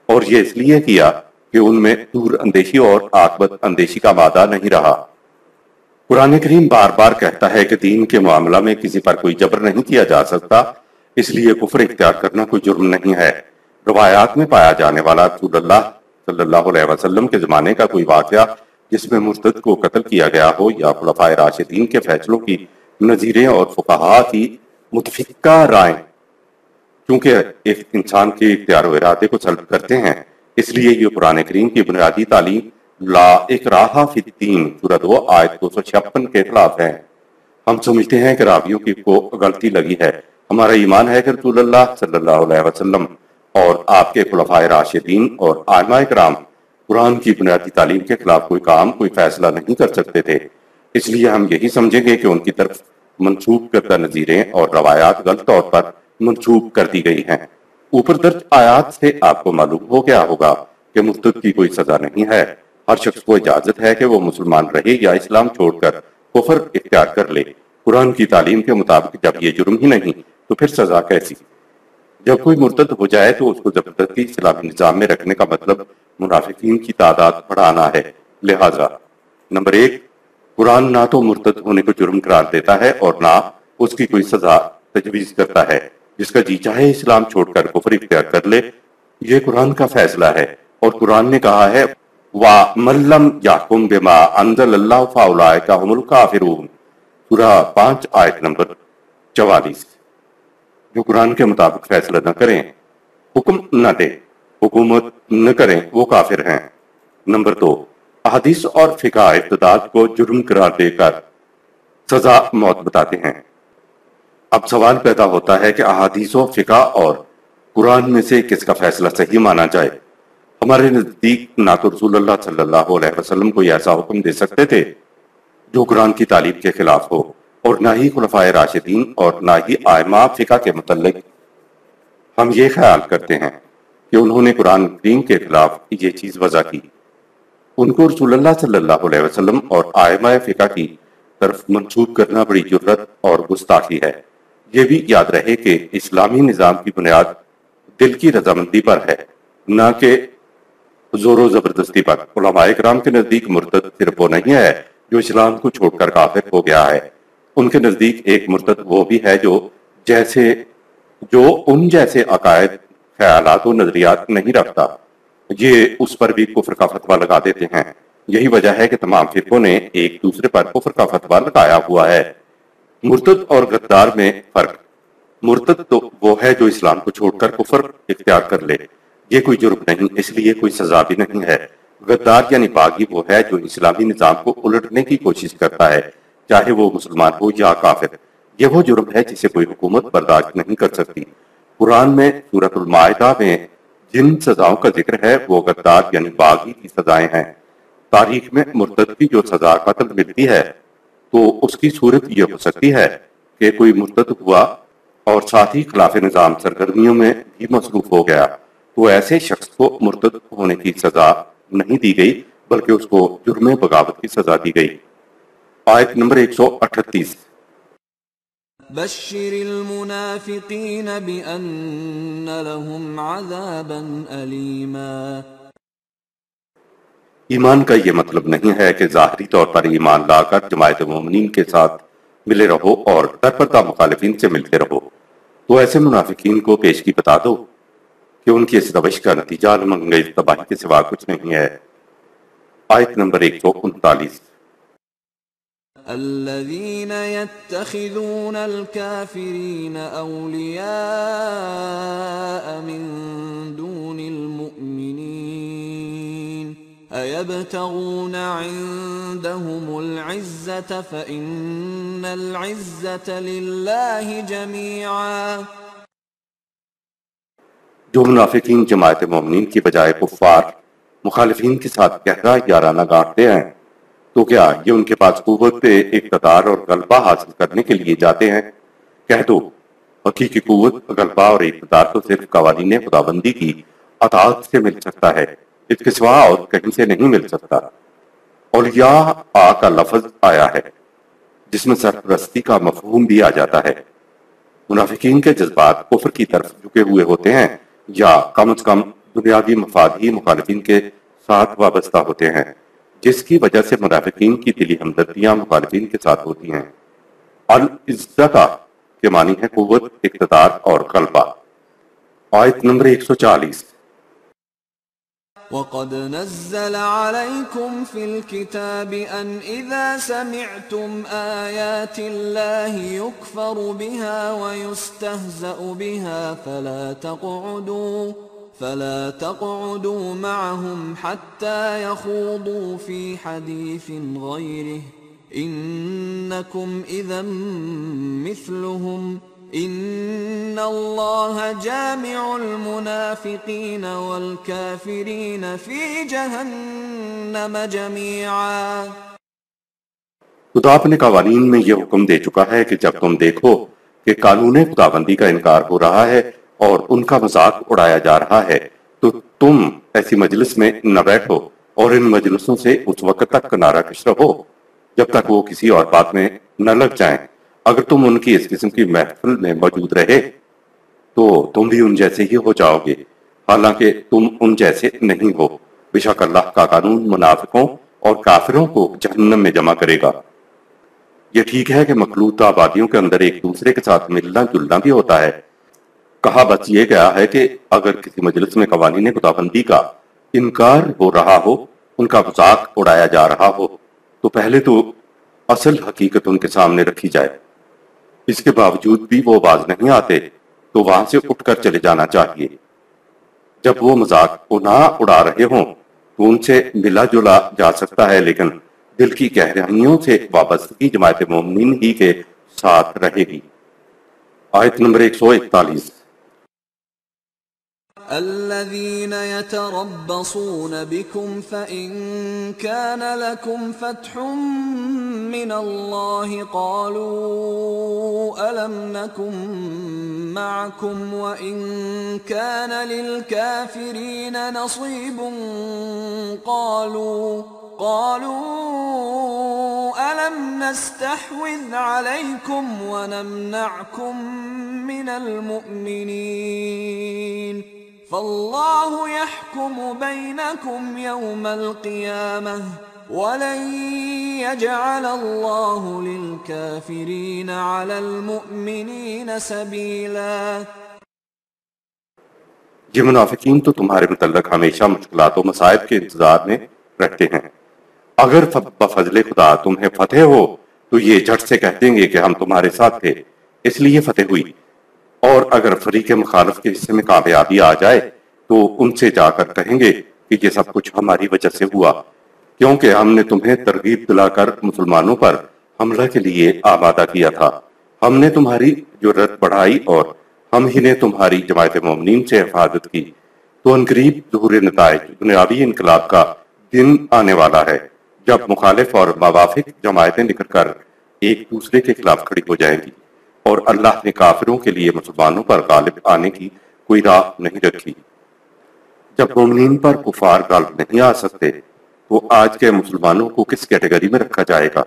اور یہ اس لیے کیا کہ ان میں دور اندیشی اور عاقبت اندیشی کا مادہ نہیں رہا۔ قرآن کریم بار بار کہتا ہے کہ دین کے معاملہ میں کسی پر کوئی جبر نہیں کیا جا سکتا۔ اس لیے کفر اختیار کرنا کوئی جرم نہیں ہے۔ روایات میں پایا جانے والا رسول اللہ صلی اللہ علیہ وسلم کے زمانے کا کوئی واقعہ جس میں مرتد کو قتل کیا گیا ہو یا خلفائے راشدین کے فیصلوں کی نظیریں اور فقہاء کی متفقہ رائیں کیونکہ ایک انسان کے اختیار و ارادے کو سلب کرتے ہیں، اس لیے یہ قرآن کریم کی بنیادی تعلیم لا اکراہ فی الدین سورہ 2 آیت 256 کے خلاف ہے۔ ہم سمجھتے ہیں کہ راویوں کی کو غلطی لگی ہے۔ ہمارا ایمان ہے کہ رسول اللہ صلی اللہ علیہ وسلم اور آپ کے خلفائے راشدین اور ائمہ کرام قرآن کی بنیادی تعلیم کے خلاف کوئی کام کوئی فیصلہ نہیں کر سکتے تھے، اس لیے ہم یہی سمجھیں گے کہ ان کی طرف منسوب کردہ نظیریں اور روایات غلط طور پر منسوب کر دی گئی ہیں۔ اوپر درج آیات سے آپ کو معلوم ہو گیا ہوگا کہ مرتد کی کوئی سزا نہیں ہے۔ ہر شخص کو اجازت ہے کہ وہ مسلمان رہے یا اسلام چھوڑ کر کفر اختیار کر لے۔ قرآن کی تعلیم کے مطابق جب یہ جرم ہی نہیں تو پھر سزا کیسی؟ جب کوئی مرتد ہو جائے تو اس کو زبردستی اسلامی نظام میں رکھنے کا مطلب منافقین کی تعداد بڑھانا ہے۔ لہٰذا نمبر 1، قرآن نہ تو مرتد ہونے کو جرم قرار دیتا ہے اور نہ اس کی کوئی سزا تجویز کرتا ہے۔ جس کا جی چاہے اسلام چھوڑ کر کفر اختیار کر لے، یہ قرآن کا فیصلہ ہے، اور قرآن نے کہا ہے وَمَن لَّمْ يَحْكُم بِمَا أَنزَلَ اللَّهُ فَأُولَٰئِكَ هُمُ الْكَافِرُونَ سورہ 5 آیت نمبر 44۔ جو قرآن کے مطابق فیصلہ نہ کریں، حکم نہ دیں، حکومت نہ کریں، وہ کافر ہیں۔ نمبر 2، احادیث اور فقہ ارتداد کو جرم قرار دے کر سزا موت بتاتے ہیں۔ اب سوال پیدا ہوتا ہے کہ احادیث و فقہ اور قرآن میں سے کس کا فیصلہ صحیح مانا جائے؟ ہمارے نزدیک نہ تو رسول اللہ صلی اللہ علیہ وسلم کو ایسا حکم دے سکتے تھے جو قرآن کی تعلیم کے خلاف ہو، اور نہ ہی خلفائے راشدین اور نہ ہی ائمہ فقہ کے متعلق ہم یہ خیال کرتے ہیں کہ انہوں نے قرآن کریم کے خلاف یہ چیز وضع کی۔ ان کو رسول اللہ صلی اللہ علیہ وسلم اور ائمہ فقہ کی طرف منسوب کرنا بڑی جرت اور گستاخی ہے۔ یہ بھی یاد رہے کہ اسلامی نظام کی بنیاد دل کی رضامندی پر ہے، نہ کہ زور و زبردستی پر۔ علماء کرام کے نزدیک مرتد صرف وہ نہیں ہے جو اسلام کو چھوڑ کر کافر ہو گیا ہے، ان کے نزدیک ایک مرتد وہ بھی ہے جو ان جیسے عقائد، خیالات و نظریات نہیں رکھتا، یہ اس پر بھی کفر کا فتویٰ لگا دیتے ہیں۔ یہی وجہ ہے کہ تمام فرقوں نے ایک دوسرے پر کفر کا فتویٰ لگایا ہوا ہے۔ مرتد اور غدار میں فرق۔ مرتد تو وہ ہے جو اسلام کو چھوڑ کر کفر اختیار کر لے، یہ کوئی جرم نہیں، اس لیے کوئی سزا بھی نہیں ہے۔ غدار یعنی باغی وہ ہے جو اسلامی نظام کو الٹنے کی کوشش کرتا ہے، چاہے وہ مسلمان ہو یا کافر۔ یہ وہ جرم ہے جسے کوئی حکومت برداشت نہیں کر سکتی۔ قرآن میں سورۃ المائدہ میں جن سزاؤں کا ذکر ہے وہ غدار یعنی باغی کی سزائیں ہیں۔ تاریخ میں مرتد کی جو سزا قتل ملتی ہے تو اس کی صورت یہ ہو سکتی ہے کہ کوئی مرتد ہوا اور ساتھ ہی خلاف نظام سرگرمیوں میں بھی مصروف ہو گیا، تو ایسے شخص کو مرتد ہونے کی سزا نہیں دی گئی بلکہ اس کو جرم بغاوت کی سزا دی گئی۔ آیت نمبر 138۔ بشر المنافقین بأن لهم عذابا علیما۔ ایمان کا یہ مطلب نہیں ہے کہ ظاہری طور پر ایمان لا کر جماعت مومنین کے ساتھ ملے رہو اور در پردہ مخالفین سے ملتے رہو۔ تو ایسے منافقین کو پیشگی بتا دو کہ ان کی اس روش کا نتیجہ المنگیز تباہی کے سوا کچھ نہیں ہے۔ آیت نمبر 139۔ الذين يتخذون الكافرين أولياء من دون المؤمنين أيبتغون عندهم العزة فإن العزة لله جميعا۔ جو منافقین جماعت مومنین کی بجائے کفار مخالفین کے ساتھ گہرا یارانہ گانٹتے ہیں، تو کیا یہ ان کے پاس قوت اقتدار اور غلبہ حاصل کرنے کے لیے جاتے ہیں؟ کہہ دو حقیقی قوت، غلبہ اور اقتدار تو صرف قوانین خداوندی کی اطاعت سے مل سکتا ہے، اس کے سوا اور کہیں سے نہیں مل سکتا۔ اولیاء کا لفظ آیا ہے جس میں سرپرستی کا مفہوم بھی آ جاتا ہے۔ منافقین کے جذبات کفر کی طرف جھکے ہوئے ہوتے ہیں، یا کم از کم دنیاوی مفاد ہی مخالفین کے ساتھ وابستہ ہوتے ہیں، جس کی وجہ سے منافقین کی دلی ہمدردیاں مخالفین کے ساتھ ہوتی ہیں۔ العزت کے معنی ہے قوت، اقتدار اور غلبہ۔ آیت نمبر 140۔ وَقَدْ نَزَّلَ عَلَيْكُمْ فِي الْكِتَابِ أَنْ إِذَا سَمِعْتُمْ آيَاتِ اللَّهِ يُكْفَرُ بِهَا وَيُسْتَهْزَأُ بِهَا فَلَا تَقْعُدُوا مَعَهُمْ حَتَّى يَخُوضُوا فِي حَدِيثٍ غَيْرِهِ إِنَّكُمْ إِذًا مِثْلُهُمْ إِنَّ اللَّهَ جَامِعُ الْمُنَافِقِينَ وَالْكَافِرِينَ فِي جَهَنَّمَ جَمِيعًا۔ خدا اپنے قوانین میں یہ حکم دے چکا ہے کہ جب تم دیکھو کہ قانون خداوندی کا انکار ہو رہا ہے اور ان کا مذاق اڑایا جا رہا ہے تو تم ایسی مجلس میں نہ بیٹھو اور ان مجلسوں سے اس وقت تک کنارہ کش رہو جب تک وہ کسی اور بات میں نہ لگ جائیں۔ اگر تم ان کی اس قسم کی محفل میں موجود رہے تو تم بھی ان جیسے ہی ہو جاؤ گے، حالانکہ تم ان جیسے نہیں ہو۔ بے شک اللہ کا قانون منافقوں اور کافروں کو جہنم میں جمع کرے گا۔ یہ ٹھیک ہے کہ مخلوط آبادیوں کے اندر ایک دوسرے کے ساتھ ملنا جلنا بھی ہوتا ہے۔ کہا بس یہ گیا ہے کہ اگر کسی مجلس میں قوانین خداوندی کا انکار ہو رہا ہو، ان کا مذاق اڑایا جا رہا ہو، تو پہلے تو اصل حقیقت ان کے سامنے رکھی جائے۔ اس کے باوجود بھی وہ باز نہیں آتے تو وہاں سے اٹھ کر چلے جانا چاہیے۔ جب وہ مذاق نہ اڑا رہے ہوں تو ان سے ملا جلا جا سکتا ہے، لیکن دل کی گہرائیوں سے وابستگی جماعت مومنین ہی کے ساتھ رہے گی۔ آیت نمبر 141۔ الذين يتربصون بكم فإن كان لكم فتح من الله قالوا ألم نكن معكم وإن كان للكافرين نصيب قالوا ألم نستحوذ عليكم ونمنعكم من المؤمنين فالله يحكم بينكم يوم القيامة وَلَن يَجْعَلَ اللَّهُ لِلْكَافِرِينَ عَلَى الْمُؤْمِنِينَ سَبِيلًا۔ یہ منافقین تو تمہارے متعلق ہمیشہ مشکلات و مصائب کے انتظار میں رہتے ہیں۔ اگر بفضل خدا تمہیں فتح ہو تو یہ جھٹ سے کہہ دیں گے کہ ہم تمہارے ساتھ تھے، اس لیے فتح ہوئی، اور اگر فریق مخالف کے حصے میں کامیابی آ جائے تو ان سے جا کر کہیں گے کہ یہ سب کچھ ہماری وجہ سے ہوا، کیونکہ ہم نے تمہیں ترغیب دلا کر مسلمانوں پر حملہ کے لیے آمادہ کیا تھا۔ ہم نے تمہاری جرت بڑھائی اور ہم ہی نے تمہاری جماعت مومنین سے حفاظت کی، تو عنقریب ظہور نتائج دنیاوی انقلاب کا دن آنے والا ہے جب مخالف اور موافق جماعتیں نکل کر ایک دوسرے کے خلاف کھڑی ہو جائیں گی، اور اللہ نے کافروں کے لیے مسلمانوں پر غالب آنے کی کوئی راہ نہیں رکھی۔ جب مومنین پر کفار غالب نہیں آ سکتے تو آج کے مسلمانوں کو کس کیٹیگری میں رکھا جائے گا؟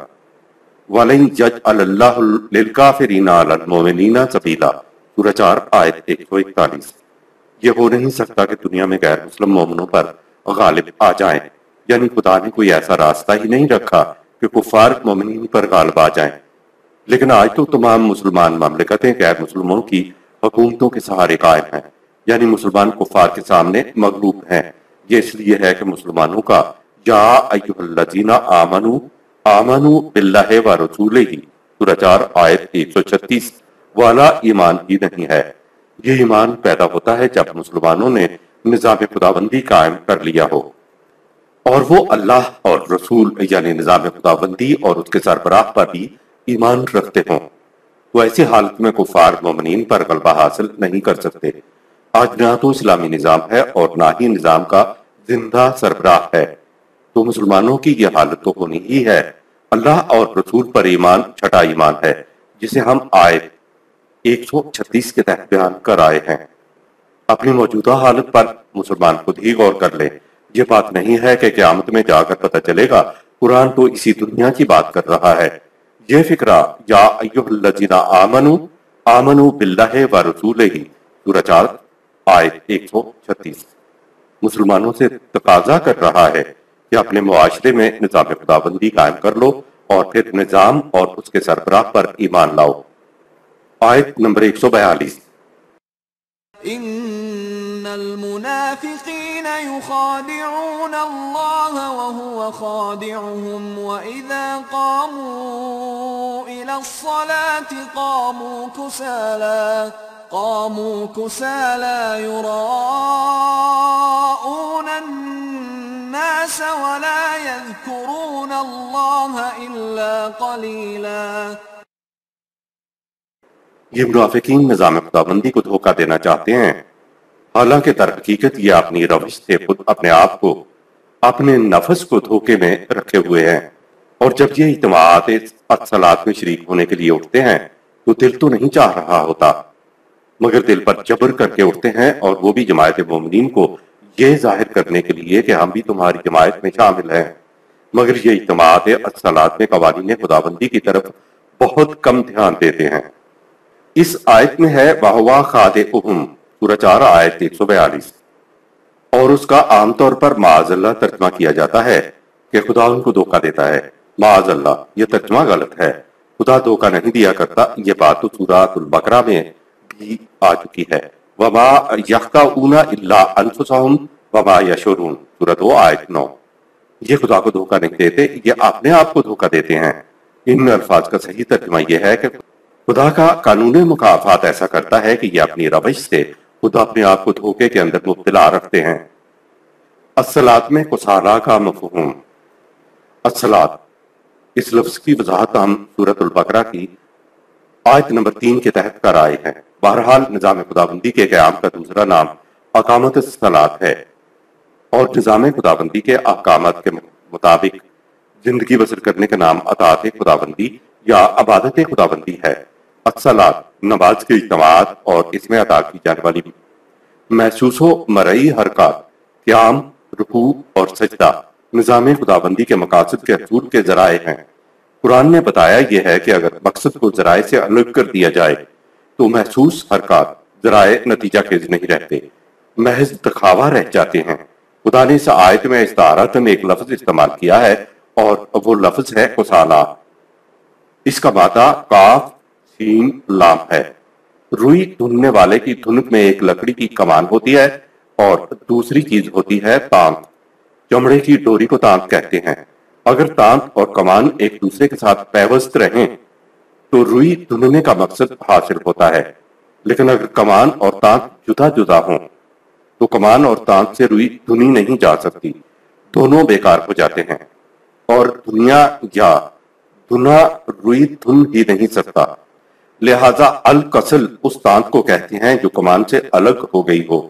وَلَن يَجْعَلَ اللَّهُ لِلْكَافِرِينَ عَلَى الْمُؤْمِنِينَ سَبِيلًا، سورہ 4 آیت 141۔ یہ ہو نہیں سکتا کہ دنیا میں غیر مسلم مومنوں پر غالب آ جائیں، یعنی خدا نے کوئی ایسا راستہ ہی نہیں رکھا کہ کفار مومنین پر غالب آ جائیں۔ لیکن آج تو تمام مسلمان مملکتیں غیر مسلموں کی حکومتوں کے سہارے قائم ہیں، یعنی مسلمان کفار کے سامنے مغلوب ہیں۔ یہ اس لیے ہے کہ مسلمانوں کا یا ایھا الذین آمنوا آمنوا باللہ ورسولہ سورہ 4 آیت 136 والا ایمان ہی نہیں ہے۔ یہ ایمان پیدا ہوتا ہے جب مسلمانوں نے نظام خداوندی قائم کر لیا ہو، اور وہ اللہ اور رسول یعنی نظام خداوندی اور اس کے سربراہ پر بھی ایمان رکھتے ہوں۔ تو ایسی حالت میں کفار مومنین پر غلبہ حاصل نہیں کر سکتے۔ آج نہ تو اسلامی نظام ہے اور نہ ہی نظام کا زندہ سربراہ ہے، تو مسلمانوں کی یہ حالت تو ہونی ہی ہے۔ اللہ اور رسول پر ایمان چھٹا ایمان ہے، جسے ہم آیت 136 کے تحت بیان کر آئے ہیں۔ اپنی موجودہ حالت پر مسلمان خود ہی غور کر لے۔ یہ بات نہیں ہے کہ قیامت میں جا کر پتہ چلے گا، قرآن تو اسی دنیا کی بات کر رہا ہے۔ یہ فکرہ یا ایھا الذین آمنوا آمنوا باللہ ورسولہ سورہ 4 آیت 136 مسلمانوں سے تقاضا کر رہا ہے کہ اپنے معاشرے میں نظام خداوندی قائم کر لو اور پھر نظام اور اس کے سربراہ پر ایمان لاؤ۔ آیت نمبر 142۔ إن المنافقين يخادعون الله وهو خادعهم وإذا قاموا إلى الصلاة قاموا كسالى يراءون الناس ولا يذكرون الله إلا قليلا۔ یہ منافقین نظام خداوندی کو دھوکہ دینا چاہتے ہیں، حالانکہ در حقیقت یہ اپنی روش سے خود اپنے آپ کو، اپنے نفس کو دھوکے میں رکھے ہوئے ہیں، اور جب یہ اجتماعات الصلاۃ میں شریک ہونے کے لیے اٹھتے ہیں تو دل تو نہیں چاہ رہا ہوتا، مگر دل پر جبر کر کے اٹھتے ہیں، اور وہ بھی جماعت مومنین کو یہ ظاہر کرنے کے لیے کہ ہم بھی تمہاری جماعت میں شامل ہیں، مگر یہ اجتماعات الصلاۃ میں قوانین خداوندی کی طرف بہت کم دھیان دیتے ہیں۔ اس آیت میں ہے وَهُوَ خَادِعُهُمْ، سورہ 4 آیت 142، اور اس کا عام طور پر معاذ اللہ ترجمہ کیا جاتا ہے کہ خدا ان کو دھوکہ دیتا ہے۔ معاذ اللہ، یہ ترجمہ غلط ہے، خدا دھوکہ نہیں دیا کرتا، یہ بات تو سورہ البقرہ میں بھی آ چکی ہے۔ وَمَا يَخْدَعُونَ إِلَّا أَنفُسَهُمْ وَمَا يَشْعُرُونَ، سورہ 2 آیت 9۔ یہ خدا کو دھوکہ نہیں دیتے، یہ اپنے آپ کو دھوکہ دیتے ہیں۔ ان الفاظ کا صحیح ترجمہ یہ ہے کہ خدا کا قانون مکافات ایسا کرتا ہے کہ یہ اپنی روش سے خود اپنے آپ کو دھوکے کے اندر مبتلا رکھتے ہیں۔ الصلاۃ میں کسالہ کا مفہوم۔ الصلاۃ، اس لفظ کی وضاحت ہم سورۃ البقرہ کی آیت نمبر 3 کے تحت کر آئے ہیں۔ بہرحال نظام خداوندی کے قیام کا دوسرا نام اقامت الصلاۃ ہے، اور نظام خداوندی کے احکامات کے مطابق زندگی بسر کرنے کا نام اطاعت خداوندی یا عبادت خداوندی ہے۔ الصلاۃ، نماز کے اجتماعات اور اس میں ادا کی جانے والی محسوس و مرئی حرکات، قیام، رکوع اور سجدہ نظام خداوندی کے مقاصد کے حصول کے ذرائع ہیں۔ قرآن نے بتایا یہ ہے کہ اگر مقصد کو ذرائع سے الگ کر دیا جائے تو محسوس حرکات ذرائع نتیجہ خیز نہیں رہتے، محض دکھاوا رہ جاتے ہیں۔ خدا نے اس آیت میں استعارت میں ایک لفظ استعمال کیا ہے، اور وہ لفظ ہے کسالہ۔ اس کا مادہ کاف سین لام ہے۔ روئی دھننے والے کی دھنک میں ایک لکڑی کی کمان ہوتی ہے اور دوسری چیز ہوتی ہے تانت۔ چمڑے کی ڈوری کو تانت کہتے ہیں۔ اگر تانت اور کمان ایک دوسرے کے ساتھ پیوست رہیں تو روئی دھننے کا مقصد حاصل ہوتا ہے، لیکن اگر کمان اور تانت جدا جدا ہوں تو کمان اور تانت سے روئی دھنی نہیں جا سکتی، دونوں بیکار ہو جاتے ہیں، اور دنیا یا دھنا روئی دھن ہی نہیں سکتا۔ لہذا الکسل اس تانت کو کہتے ہیں جو کمان سے الگ ہو گئی ہو۔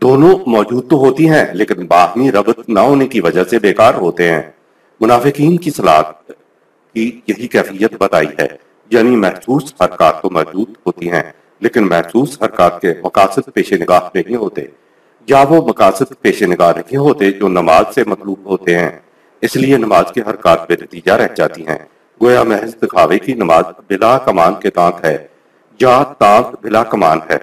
دونوں موجود تو ہوتی ہیں لیکن باہمی ربط نہ ہونے کی وجہ سے بیکار ہوتے ہیں۔ منافقین کی صلاۃ کی یہی کیفیت بتائی ہے، یعنی محسوس حرکات تو موجود ہوتی ہیں لیکن محسوس حرکات کے مقاصد پیش نگاہ نہیں ہوتے، یا وہ مقاصد پیش نگاہ نہیں ہوتے جو نماز سے مطلوب ہوتے ہیں، اس لیے نماز کی حرکات بے نتیجہ رہ جاتی ہیں۔ گویا محض دکھاوے کی نماز بلا کمان کے تانت ہے، یا تانت بلا کمان ہے،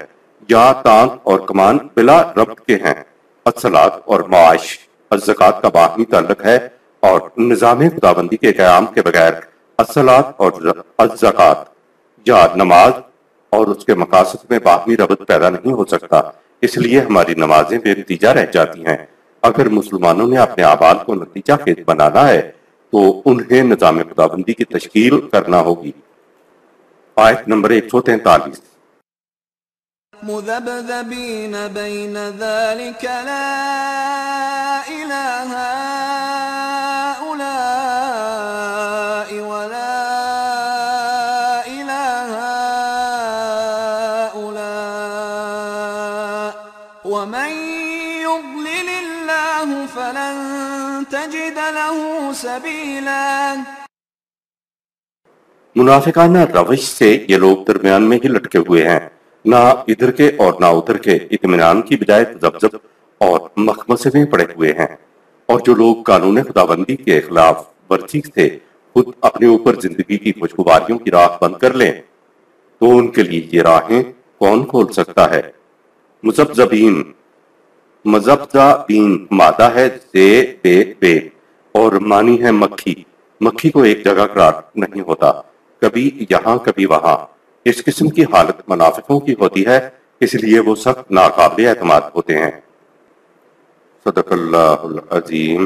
یا تانت اور کمان بلا ربط کے ہیں۔ الصلاۃ اور معاش الزکوٰۃ کا باہمی تعلق ہے، اور نظام خداوندی کے قیام کے بغیر الصلاۃ اور الزکوٰۃ یا نماز اور اس کے مقاصد میں باہمی ربط پیدا نہیں ہو سکتا، اس لیے ہماری نمازیں بے نتیجہ رہ جاتی ہیں۔ اگر مسلمانوں نے اپنے اعمال کو نتیجہ خیز بنانا ہے تو انہیں نظام خداوندی کی تشکیل کرنا ہوگی۔ آیت نمبر 143۔ مذبذبین بین ذلک لا الہ هؤلاء ولا الہ هؤلاء ومن يضلل اللہ فلن تجد له سبیلا۔ منافقانہ روش سے یہ لوگ درمیان میں ہی لٹکے ہوئے ہیں، نہ ادھر کے اور نہ ادھر کے، اطمینان کی بجائے تذبذب اور مخمصے میں پڑے ہوئے ہیں۔ اور جو لوگ قانون خداوندی کے خلاف ورزی سے خود اپنے اوپر زندگی کی خوشگواریوں کی راہ بند کر لیں تو ان کے لیے یہ راہیں کون کھول سکتا ہے؟ مذبذبین، مذبذبین مادہ ہے زے بے بے اور معنی ہے مکھی۔ مکھی کو ایک جگہ قرار نہیں ہوتا، کبھی یہاں کبھی وہاں، اس قسم کی حالت منافقوں کی ہوتی ہے، اس لیے وہ سخت ناقابل اعتماد ہوتے ہیں۔ صدق اللہ العظیم۔